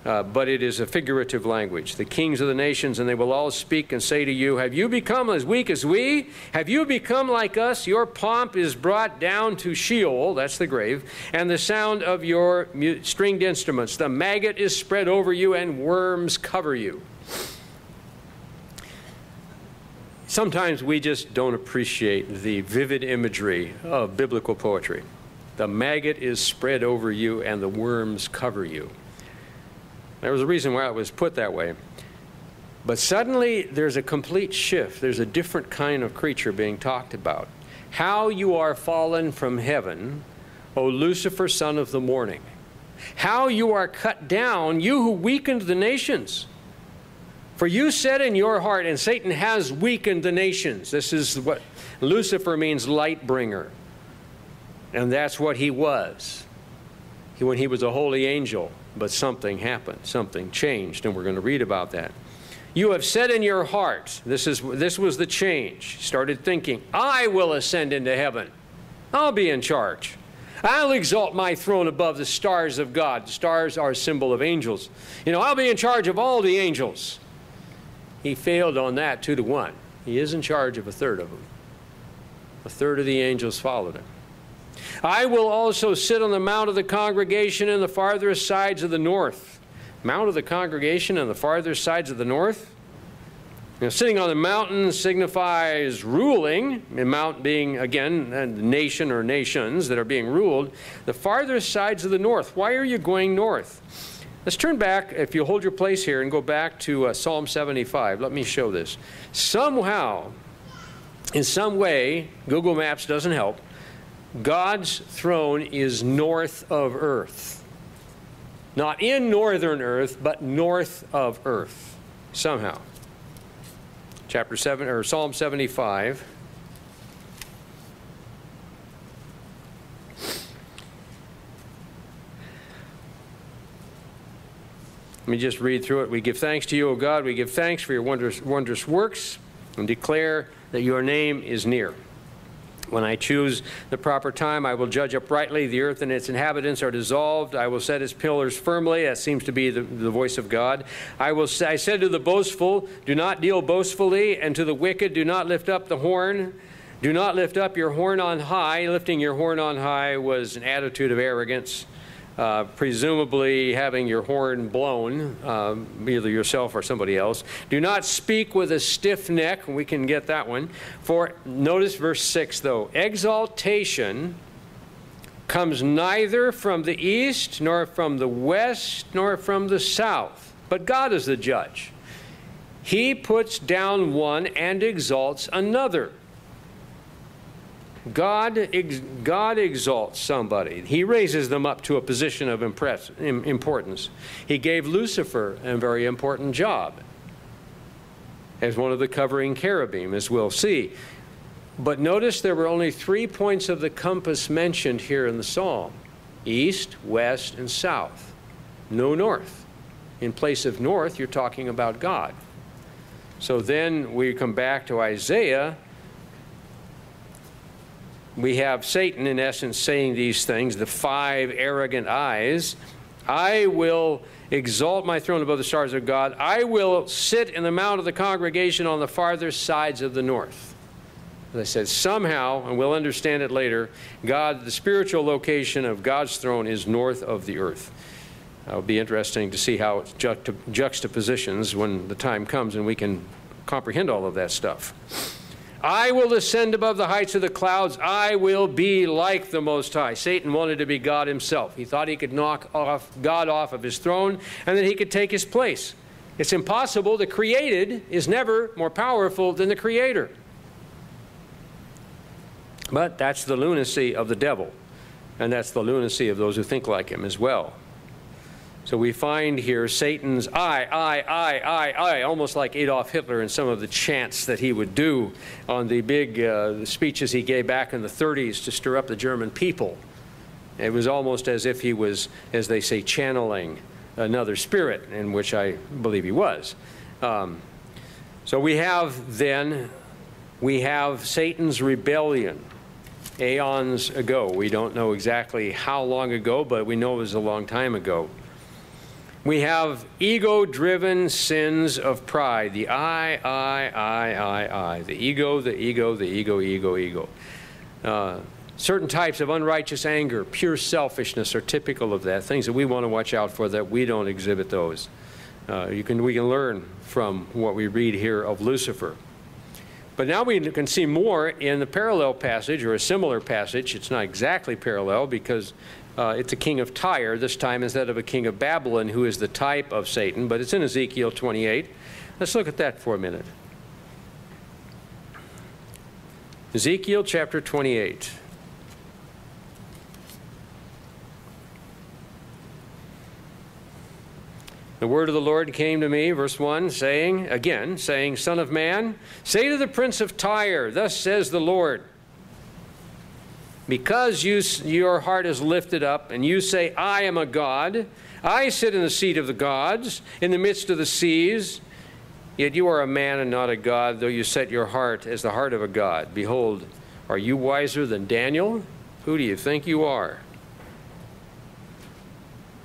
But it is a figurative language. The kings of the nations, and they will all speak and say to you, have you become as weak as we? Have you become like us? Your pomp is brought down to Sheol, that's the grave, and the sound of your stringed instruments. The maggot is spread over you, and worms cover you. Sometimes we just don't appreciate the vivid imagery of biblical poetry. The maggot is spread over you and the worms cover you. There was a reason why it was put that way. But suddenly there's a complete shift. There's a different kind of creature being talked about. How you are fallen from heaven, O Lucifer, son of the morning. How you are cut down, you who weakened the nations. For you said in your heart, and Satan has weakened the nations. This is what Lucifer means, light bringer. And that's what he was when he was a holy angel. But something happened, something changed, and we're going to read about that. You have said in your heart, this was the change. You started thinking, I will ascend into heaven. I'll be in charge. I'll exalt my throne above the stars of God. The stars are a symbol of angels. You know, I'll be in charge of all the angels. He failed on that 2-to-1. He is in charge of a third of them. A third of the angels followed him. I will also sit on the mount of the congregation in the farthest sides of the north. Mount of the congregation on the farthest sides of the north? You know, sitting on the mountain signifies ruling, the mount being, again, a nation or nations that are being ruled. The farthest sides of the north. Why are you going north? Let's turn back, if you hold your place here, and go back to Psalm 75. Let me show this. Somehow, in some way, Google Maps doesn't help, God's throne is north of earth. Not in northern earth, but north of earth. Somehow. Chapter 7, or Psalm 75. Let me just read through it. We give thanks to you, O God. We give thanks for your wondrous works and declare that your name is near. When I choose the proper time, I will judge uprightly. The earth and its inhabitants are dissolved. I will set its pillars firmly. That seems to be the voice of God. I said to the boastful, do not deal boastfully, and to the wicked, do not lift up the horn. Do not lift up your horn on high. Lifting your horn on high was an attitude of arrogance, presumably having your horn blown, either yourself or somebody else. Do not speak with a stiff neck. We can get that one. For, notice verse 6, though. Exaltation comes neither from the east, nor from the west, nor from the south. But God is the judge. He puts down one and exalts another. God exalts somebody. He raises them up to a position of importance. He gave Lucifer a very important job as one of the covering cherubim, as we'll see. But notice there were only 3 points of the compass mentioned here in the psalm: east, west, and south. No north. In place of north, you're talking about God. So then we come back to Isaiah. We have Satan, in essence, saying these things, the 5 arrogant eyes. I will exalt my throne above the stars of God. I will sit in the mount of the congregation on the farther sides of the north. As I said, somehow, and we'll understand it later, God, the spiritual location of God's throne is north of the earth. It'll be interesting to see how it juxtapositions when the time comes and we can comprehend all of that stuff. I will ascend above the heights of the clouds. I will be like the Most High. Satan wanted to be God himself. He thought he could knock God off of his throne and then he could take his place. It's impossible. The created is never more powerful than the Creator. But that's the lunacy of the devil, and that's the lunacy of those who think like him as well. So we find here Satan's I, almost like Adolf Hitler and some of the chants that he would do on the big speeches he gave back in the 30s to stir up the German people. It was almost as if he was, as they say, channeling another spirit, in which I believe he was. So we have Satan's rebellion aeons ago. We don't know exactly how long ago, but we know it was a long time ago. We have ego-driven sins of pride. The I. The ego. Certain types of unrighteous anger, pure selfishness are typical of that. Things that we want to watch out for, that we don't exhibit those. We can learn from what we read here of Lucifer. But now we can see more in the parallel passage, or a similar passage. It's not exactly parallel because it's a king of Tyre this time instead of a king of Babylon, who is the type of Satan, but it's in Ezekiel 28. Let's look at that for a minute. Ezekiel chapter 28. The word of the Lord came to me, verse 1, saying, Son of man, say to the prince of Tyre, thus says the Lord, because your heart is lifted up, and you say, I am a god, I sit in the seat of the gods, in the midst of the seas, yet you are a man and not a god, though you set your heart as the heart of a god. Behold, are you wiser than Daniel? Who do you think you are?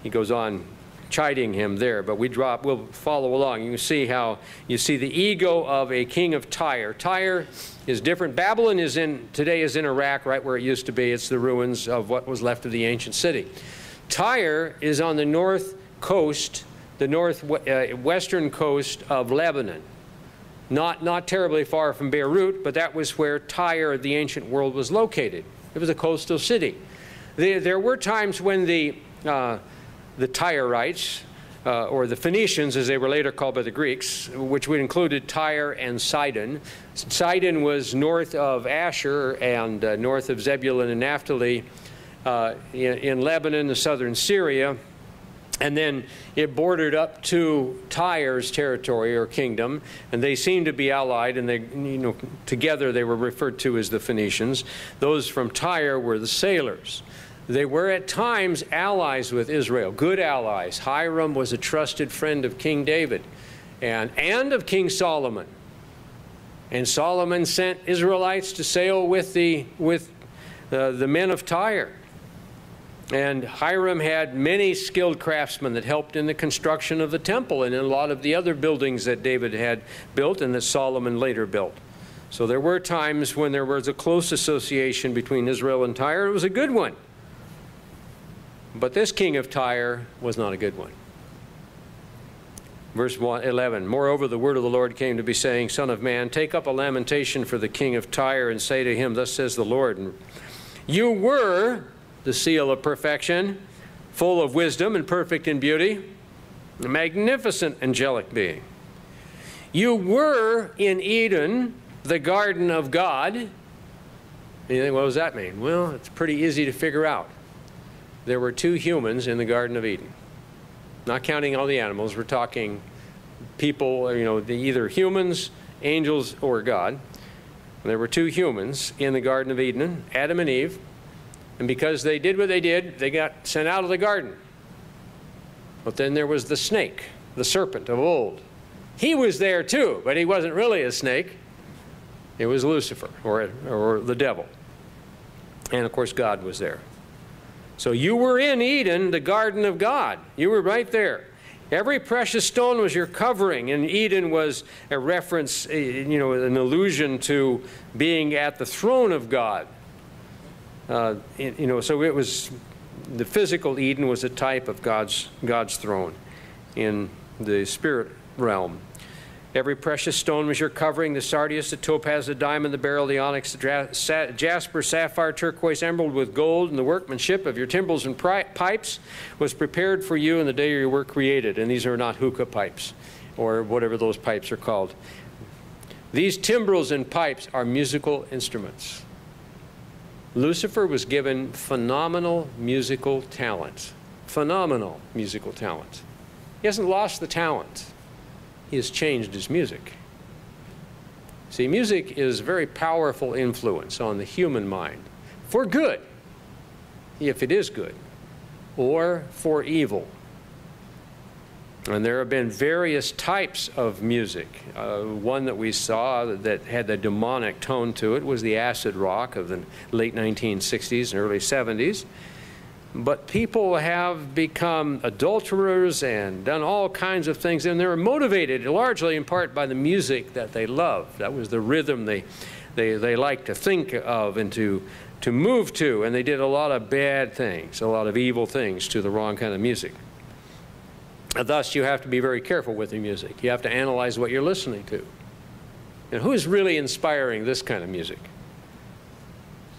He goes on chiding him there, but we'll follow along. You can see how you see the ego of a king of Tyre. Tyre is different. Babylon today is in Iraq, right where it used to be. It's the ruins of what was left of the ancient city. Tyre is on the north coast, the western coast of Lebanon. Not terribly far from Beirut, but that was where Tyre, the ancient world, was located. It was a coastal city. There were times when the Tyrites, or the Phoenicians, as they were later called by the Greeks, which would included Tyre and Sidon. Sidon was north of Asher and north of Zebulun and Naphtali, in Lebanon, the southern Syria, and then it bordered up to Tyre's territory or kingdom, and they seemed to be allied, and together they were referred to as the Phoenicians. Those from Tyre were the sailors. They were at times allies with Israel, good allies. Hiram was a trusted friend of King David and of King Solomon. And Solomon sent Israelites to sail with the men of Tyre. And Hiram had many skilled craftsmen that helped in the construction of the temple and in a lot of the other buildings that David had built and that Solomon later built. So there were times when there was a close association between Israel and Tyre. It was a good one. But this king of Tyre was not a good one. Verse 11, moreover, the word of the Lord came to me, saying, Son of man, take up a lamentation for the king of Tyre, and say to him, Thus says the Lord, you were the seal of perfection, full of wisdom and perfect in beauty, a magnificent angelic being. You were in Eden, the garden of God. And you think, what does that mean? Well, it's pretty easy to figure out. There were 2 humans in the Garden of Eden. Not counting all the animals, we're talking people, either humans, angels, or God. There were 2 humans in the Garden of Eden, Adam and Eve. And because they did what they did, they got sent out of the garden. But then there was the snake, the serpent of old. He was there too, but he wasn't really a snake. It was Lucifer, or the devil. And of course, God was there. So you were in Eden, the garden of God. You were right there. Every precious stone was your covering, and Eden was a reference, an allusion to being at the throne of God. So it was, the physical Eden was a type of God's throne in the spirit realm. Every precious stone was your covering, the sardius, the topaz, the diamond, the beryl, the onyx, the jasper, sapphire, turquoise, emerald with gold, and the workmanship of your timbrels and pipes was prepared for you in the day you were created. And these are not hookah pipes or whatever those pipes are called. These timbrels and pipes are musical instruments. Lucifer was given phenomenal musical talent. Phenomenal musical talent. He hasn't lost the talent. He has changed his music. See, music is a very powerful influence on the human mind, for good, if it is good, or for evil. And there have been various types of music. One that we saw that had the demonic tone to it was the acid rock of the late 1960s and early 70s. But people have become adulterers and done all kinds of things, and they're motivated largely in part by the music that they love. That was the rhythm they like to think of and to move to, and they did a lot of bad things, a lot of evil things to the wrong kind of music. Thus, you have to be very careful with your music. You have to analyze what you're listening to. And who's really inspiring this kind of music?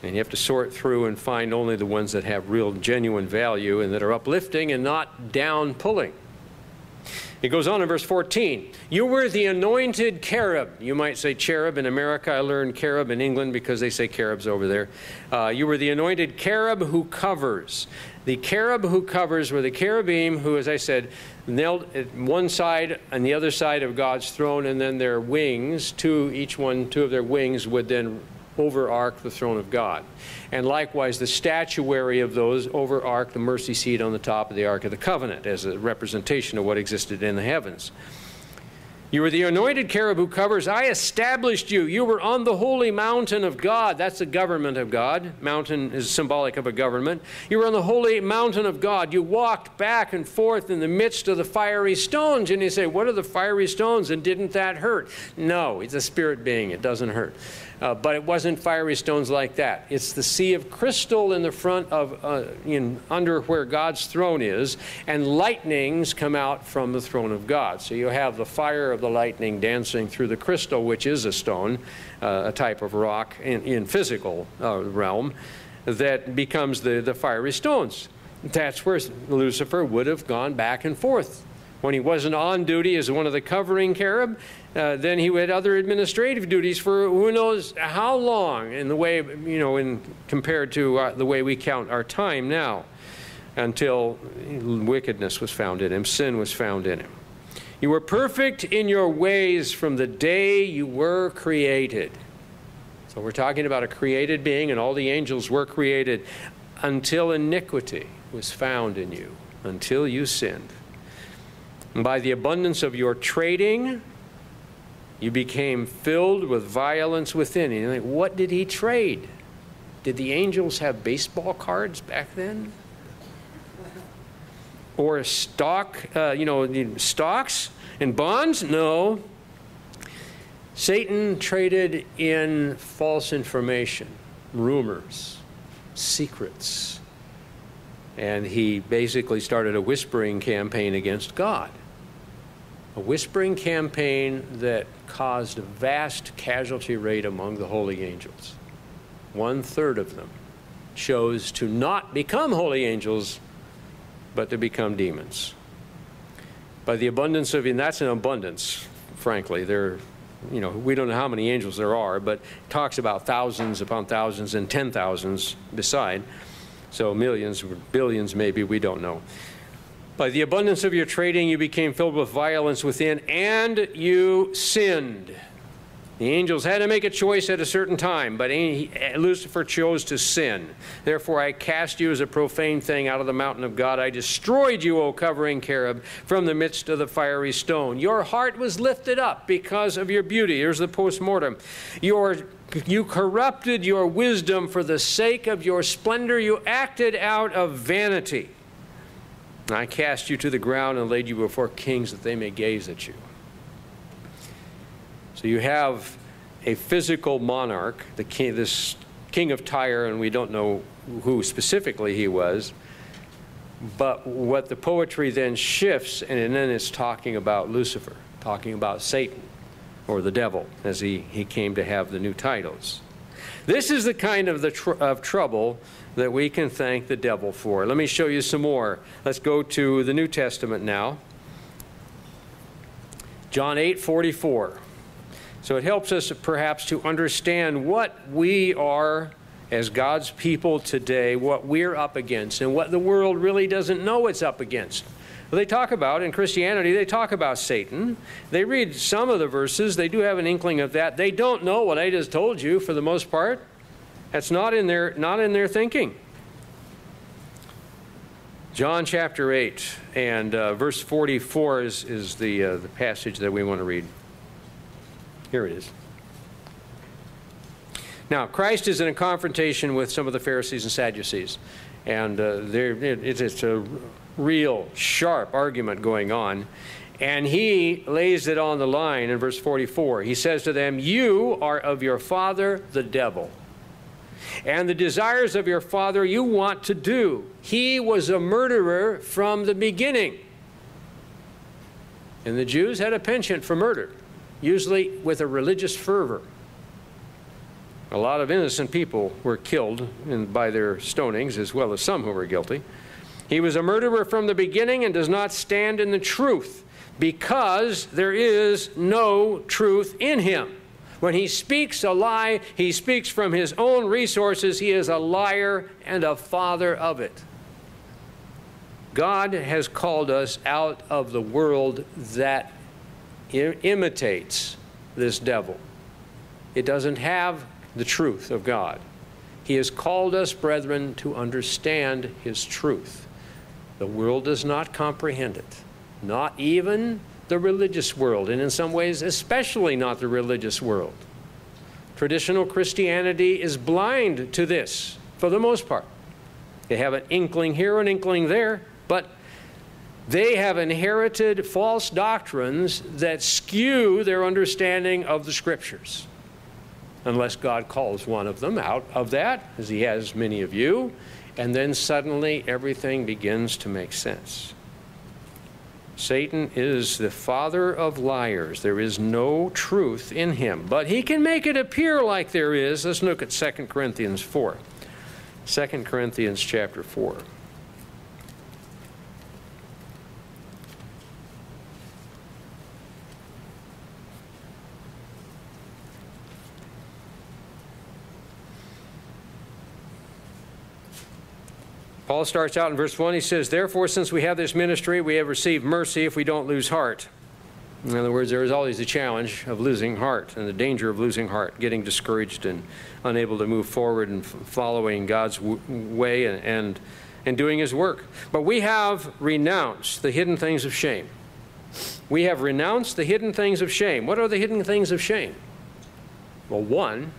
And you have to sort through and find only the ones that have real, genuine value and that are uplifting and not down-pulling. It goes on in verse 14. You were the anointed cherub. You might say cherub in America. I learned cherub in England because they say cherubs over there. You were the anointed cherub who covers. The cherub who covers were the cherubim who, as I said, knelt at one side and the other side of God's throne, and then their wings, two of their wings would then over-arc the throne of God. And likewise, the statuary of those over-arc the mercy seat on the top of the Ark of the Covenant as a representation of what existed in the heavens. You were the anointed cherub who covers. I established you. You were on the holy mountain of God. That's the government of God. Mountain is symbolic of a government. You were on the holy mountain of God. You walked back and forth in the midst of the fiery stones. And you say, what are the fiery stones? And didn't that hurt? No, it's a spirit being. It doesn't hurt. But it wasn't fiery stones like that. It's the sea of crystal in the front of, under where God's throne is, and lightnings come out from the throne of God. So you have the fire of the lightning dancing through the crystal, which is a stone, a type of rock in physical realm, that becomes the fiery stones. That's where Lucifer would have gone back and forth. When he wasn't on duty as one of the covering cherub, then he had other administrative duties for who knows how long, in the way, compared to the way we count our time now, until wickedness was found in him, sin was found in him. You were perfect in your ways from the day you were created. So we're talking about a created being, and all the angels were created until iniquity was found in you, until you sinned. And by the abundance of your trading, You became filled with violence within. And you're like, what did he trade? Did the angels have baseball cards back then? Or stocks and bonds? No. Satan traded in false information, rumors, secrets. And he basically started a whispering campaign against God. A whispering campaign that caused a vast casualty rate among the holy angels. 1/3 of them chose to not become holy angels, but to become demons. By the abundance of, and that's an abundance, frankly. We don't know how many angels there are, but it talks about thousands upon thousands and 10,000s beside. So millions, billions maybe, we don't know. By the abundance of your trading, you became filled with violence within, and you sinned. The angels had to make a choice at a certain time, but Lucifer chose to sin. Therefore, I cast you as a profane thing out of the mountain of God. I destroyed you, O covering cherub, from the midst of the fiery stone. Your heart was lifted up because of your beauty. Here's the postmortem. You corrupted your wisdom for the sake of your splendor. You acted out of vanity. I cast you to the ground and laid you before kings that they may gaze at you. So you have a physical monarch, this king of Tyre, and we don't know who specifically he was. But what the poetry then shifts, and then it's talking about Lucifer, talking about Satan, or the devil, as he came to have the new titles. This is the kind of trouble that we can thank the devil for. Let me show you some more. Let's go to the New Testament now. John 8:44. So it helps us perhaps to understand what we are as God's people today, what we're up against, and what the world really doesn't know it's up against. Well, they talk about, in Christianity, they talk about Satan. They read some of the verses. They do have an inkling of that. They don't know what I just told you for the most part. That's not in their thinking. John chapter 8 and verse 44 is the passage that we want to read. Here it is. Now, Christ is in a confrontation with some of the Pharisees and Sadducees. And it's a real sharp argument going on. And he lays it on the line in verse 44. He says to them, you are of your father, the devil. And the desires of your father you want to do. He was a murderer from the beginning. And the Jews had a penchant for murder, usually with a religious fervor. A lot of innocent people were killed by their stonings, as well as some who were guilty. He was a murderer from the beginning and does not stand in the truth, because there is no truth in him. When he speaks a lie, he speaks from his own resources. He is a liar and a father of it. God has called us out of the world that imitates this devil. It doesn't have the truth of God. He has called us, brethren, to understand his truth. The world does not comprehend it, not even the religious world, and in some ways especially not the religious world. Traditional Christianity is blind to this for the most part. They have an inkling here, an inkling there, but they have inherited false doctrines that skew their understanding of the Scriptures. Unless God calls one of them out of that, as he has many of you, and then suddenly everything begins to make sense. Satan is the father of liars. There is no truth in him, but he can make it appear like there is. Let's look at 2 Corinthians 4. 2 Corinthians chapter 4. Paul starts out in verse 1. He says, therefore, since we have this ministry, we have received mercy if we don't lose heart. In other words, there is always the challenge of losing heart and the danger of losing heart, getting discouraged and unable to move forward and following God's way and doing his work. But we have renounced the hidden things of shame. We have renounced the hidden things of shame. What are the hidden things of shame? Well, one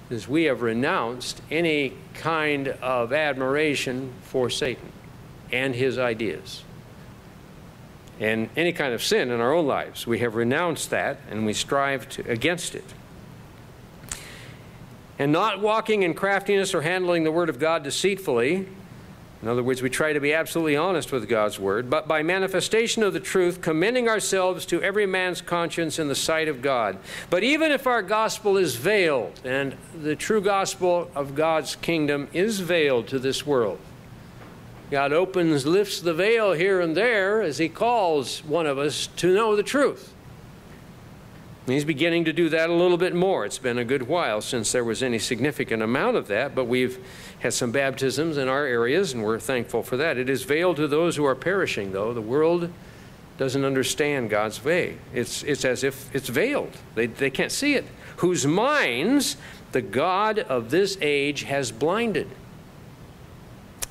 is we have renounced any kind of admiration for Satan and his ideas. And any kind of sin in our own lives. We have renounced that, and we strive against it. And not walking in craftiness or handling the Word of God deceitfully. In other words, we try to be absolutely honest with God's Word, but by manifestation of the truth, commending ourselves to every man's conscience in the sight of God. But even if our gospel is veiled, and the true gospel of God's kingdom is veiled to this world, God lifts the veil here and there as He calls one of us to know the truth. And He's beginning to do that a little bit more. It's been a good while since there was any significant amount of that, but we've had some baptisms in our areas, and we're thankful for that. It is veiled to those who are perishing, though. The world doesn't understand God's way. It's as if it's veiled. They can't see it. Whose minds the God of this age has blinded.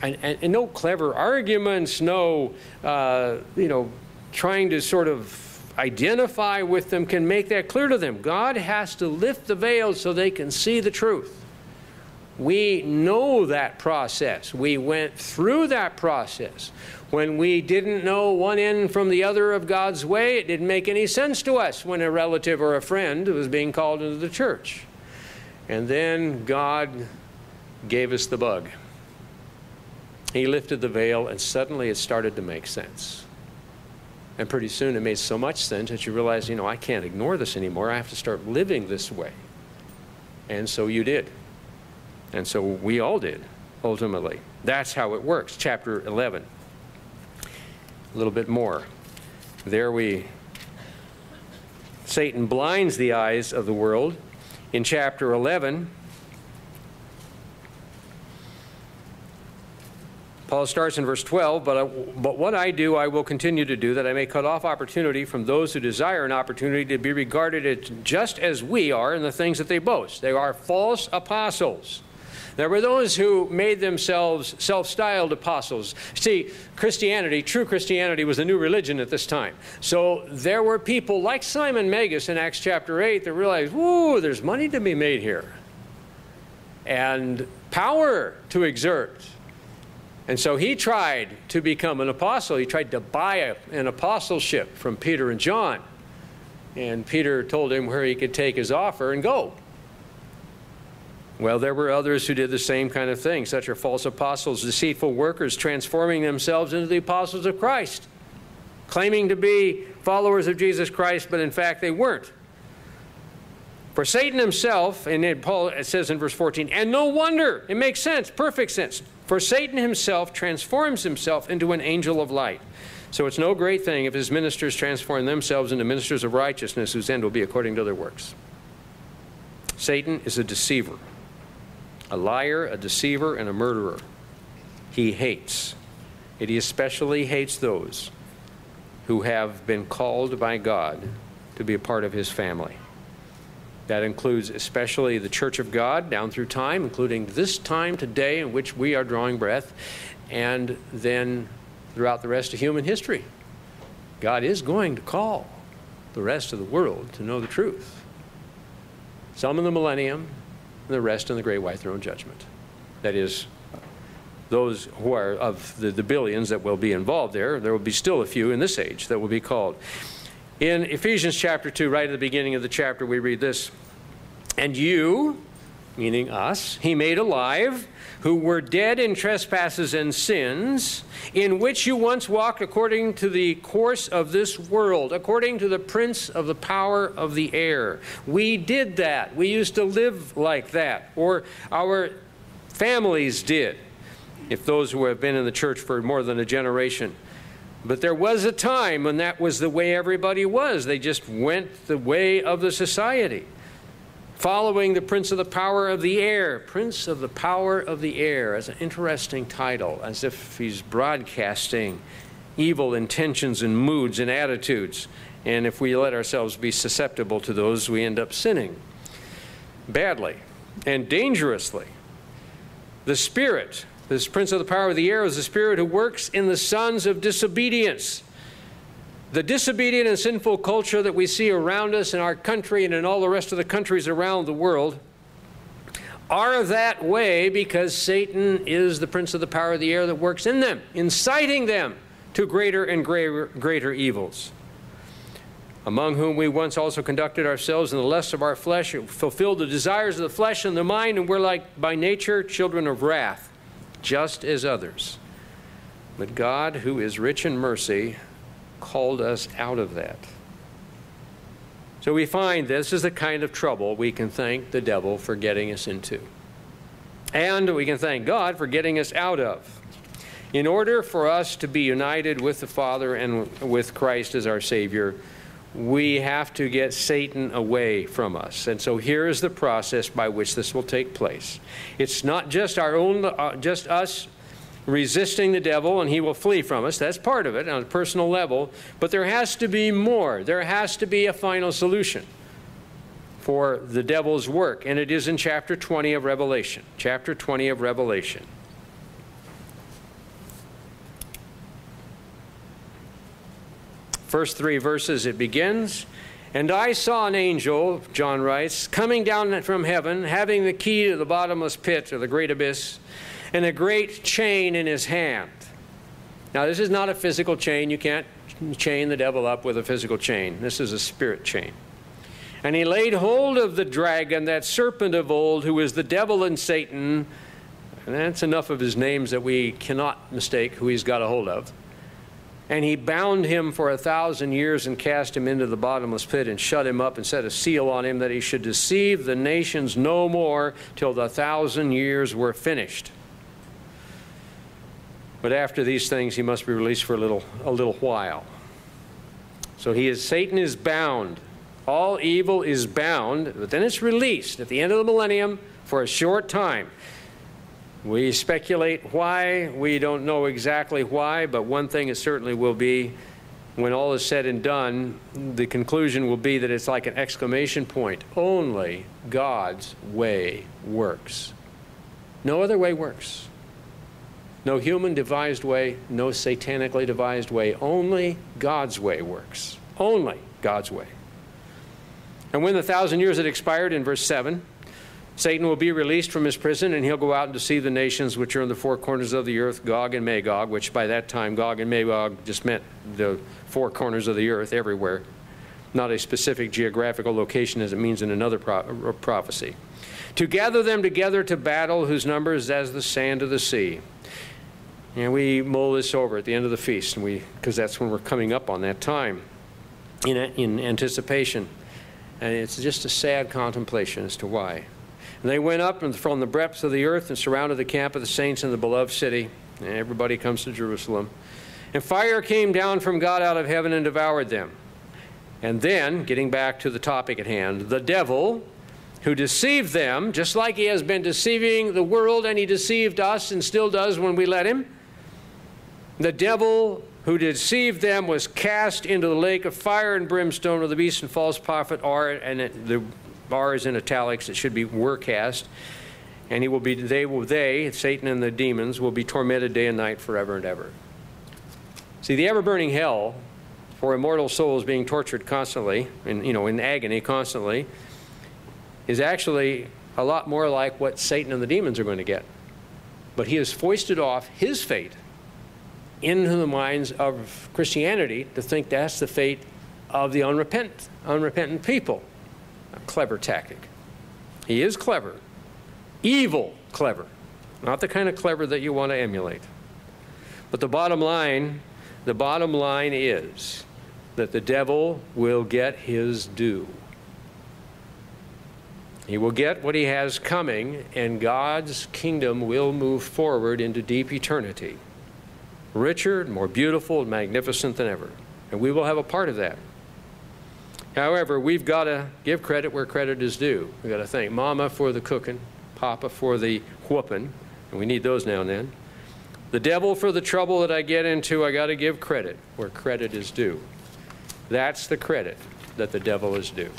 And no clever arguments, no, trying to sort of identify with them can make that clear to them. God has to lift the veil so they can see the truth. We know that process. We went through that process. When we didn't know one end from the other of God's way, it didn't make any sense to us when a relative or a friend was being called into the church. And then God gave us the bug. He lifted the veil, and suddenly it started to make sense. And pretty soon it made so much sense that you realize, I can't ignore this anymore. I have to start living this way. And so you did. And so we all did, ultimately. That's how it works. Chapter 11. A little bit more. Satan blinds the eyes of the world. In chapter 11, Paul starts in verse 12, but what I do, I will continue to do, that I may cut off opportunity from those who desire an opportunity to be regarded just as we are in the things that they boast. They are false apostles. There were those who made themselves self-styled apostles. See, true Christianity was a new religion at this time. So there were people like Simon Magus in Acts chapter 8 that realized, there's money to be made here. And power to exert. And so he tried to become an apostle. He tried to buy an apostleship from Peter and John. And Peter told him where he could take his offer and go. Well, there were others who did the same kind of thing. Such are false apostles, deceitful workers, transforming themselves into the apostles of Christ, claiming to be followers of Jesus Christ, but in fact they weren't. For Satan himself, and it says in verse 14, and no wonder, it makes sense, perfect sense. For Satan himself transforms himself into an angel of light. So it's no great thing if his ministers transform themselves into ministers of righteousness, whose end will be according to their works. Satan is a deceiver, a liar, a deceiver, and a murderer. He hates. He especially hates those who have been called by God to be a part of his family. That includes especially the Church of God down through time, including this time today in which we are drawing breath, and then throughout the rest of human history. God is going to call the rest of the world to know the truth. Some in the millennium, and the rest in the great white throne judgment. That is, those who are of the billions that will be involved there will be still a few in this age that will be called. In Ephesians chapter 2, right at the beginning of the chapter, we read this, and you, meaning us, he made alive, who were dead in trespasses and sins, in which you once walked according to the course of this world, according to the prince of the power of the air. We did that. We used to live like that, or our families did, if those who have been in the church for more than a generation. But there was a time when that was the way everybody was. They just went the way of the society, following the prince of the power of the air. Prince of the power of the air, as an interesting title, as if he's broadcasting evil intentions and moods and attitudes. And if we let ourselves be susceptible to those, we end up sinning badly and dangerously. The Spirit, this prince of the power of the air, is the spirit who works in the sons of disobedience. the disobedient and sinful culture that we see around us in our country and in all the rest of the countries around the world are that way because Satan is the prince of the power of the air that works in them, inciting them to greater and greater evils. Among whom we once also conducted ourselves in the lusts of our flesh, fulfilled the desires of the flesh and the mind, and we're like by nature children of wrath, just as others. But God, who is rich in mercy, called us out of that. So we find this is the kind of trouble we can thank the devil for getting us into. And we can thank God for getting us out of. In order for us to be united with the Father and with Christ as our Savior, we have to get Satan away from us. And so here is the process by which this will take place. It's not just our own, just us resisting the devil and he will flee from us. That's part of it on a personal level. But there has to be more. There has to be a final solution for the devil's work. And it is in chapter 20 of Revelation. Chapter 20 of Revelation. First 3 verses, it begins, "And I saw an angel," John writes, "coming down from heaven, having the key to the bottomless pit," or the great abyss, "and a great chain in his hand." Now, this is not a physical chain. You can't chain the devil up with a physical chain. This is a spirit chain. "And he laid hold of the dragon, that serpent of old, who is the devil and Satan." And that's enough of his names that we cannot mistake who he's got a hold of. "And he bound him for 1,000 years and cast him into the bottomless pit and shut him up and set a seal on him that he should deceive the nations no more till the 1,000 years were finished. But after these things he must be released for a little while." So Satan is bound. All evil is bound, but then it's released at the end of the millennium for a short time. We speculate why. We don't know exactly why, but one thing it certainly will be, when all is said and done, the conclusion will be that it's like an exclamation point. Only God's way works. No other way works. No human devised way, no satanically devised way. Only God's way works. Only God's way. And when the 1,000 years had expired, in verse 7, Satan will be released from his prison, and he'll go out and deceive the nations which are in the four corners of the earth, Gog and Magog, which by that time Gog and Magog just meant the four corners of the earth everywhere, not a specific geographical location as it means in another prophecy. "To gather them together to battle, whose number is as the sand of the sea." And we mull this over at the end of the feast, because that's when we're coming up on that time in anticipation. And it's just a sad contemplation as to why. "And they went up from the breadth of the earth and surrounded the camp of the saints in the beloved city." And everybody comes to Jerusalem. "And fire came down from God out of heaven and devoured them." And then, getting back to the topic at hand, the devil who deceived them, just like he has been deceiving the world, and he deceived us and still does when we let him, the devil who deceived them was cast into the lake of fire and brimstone, where the beast and false prophet are, and the bar is in italics, it should be were cast, and they, Satan and the demons, will be tormented day and night forever and ever. See, the ever-burning hell for immortal souls being tortured constantly, in agony constantly, is actually a lot more like what Satan and the demons are going to get. But he has foisted off his fate into the minds of Christianity to think that's the fate of the unrepentant people. A clever tactic. He is clever. Evil clever. Not the kind of clever that you want to emulate. But the bottom line is that the devil will get his due. He will get what he has coming, and God's kingdom will move forward into deep eternity. Richer, more beautiful, and magnificent than ever. And we will have a part of that. However, we've got to give credit where credit is due. We've got to thank Mama for the cooking, Papa for the whooping, and we need those now and then. The devil for the trouble that I get into, I got to give credit where credit is due. That's the credit that the devil is due.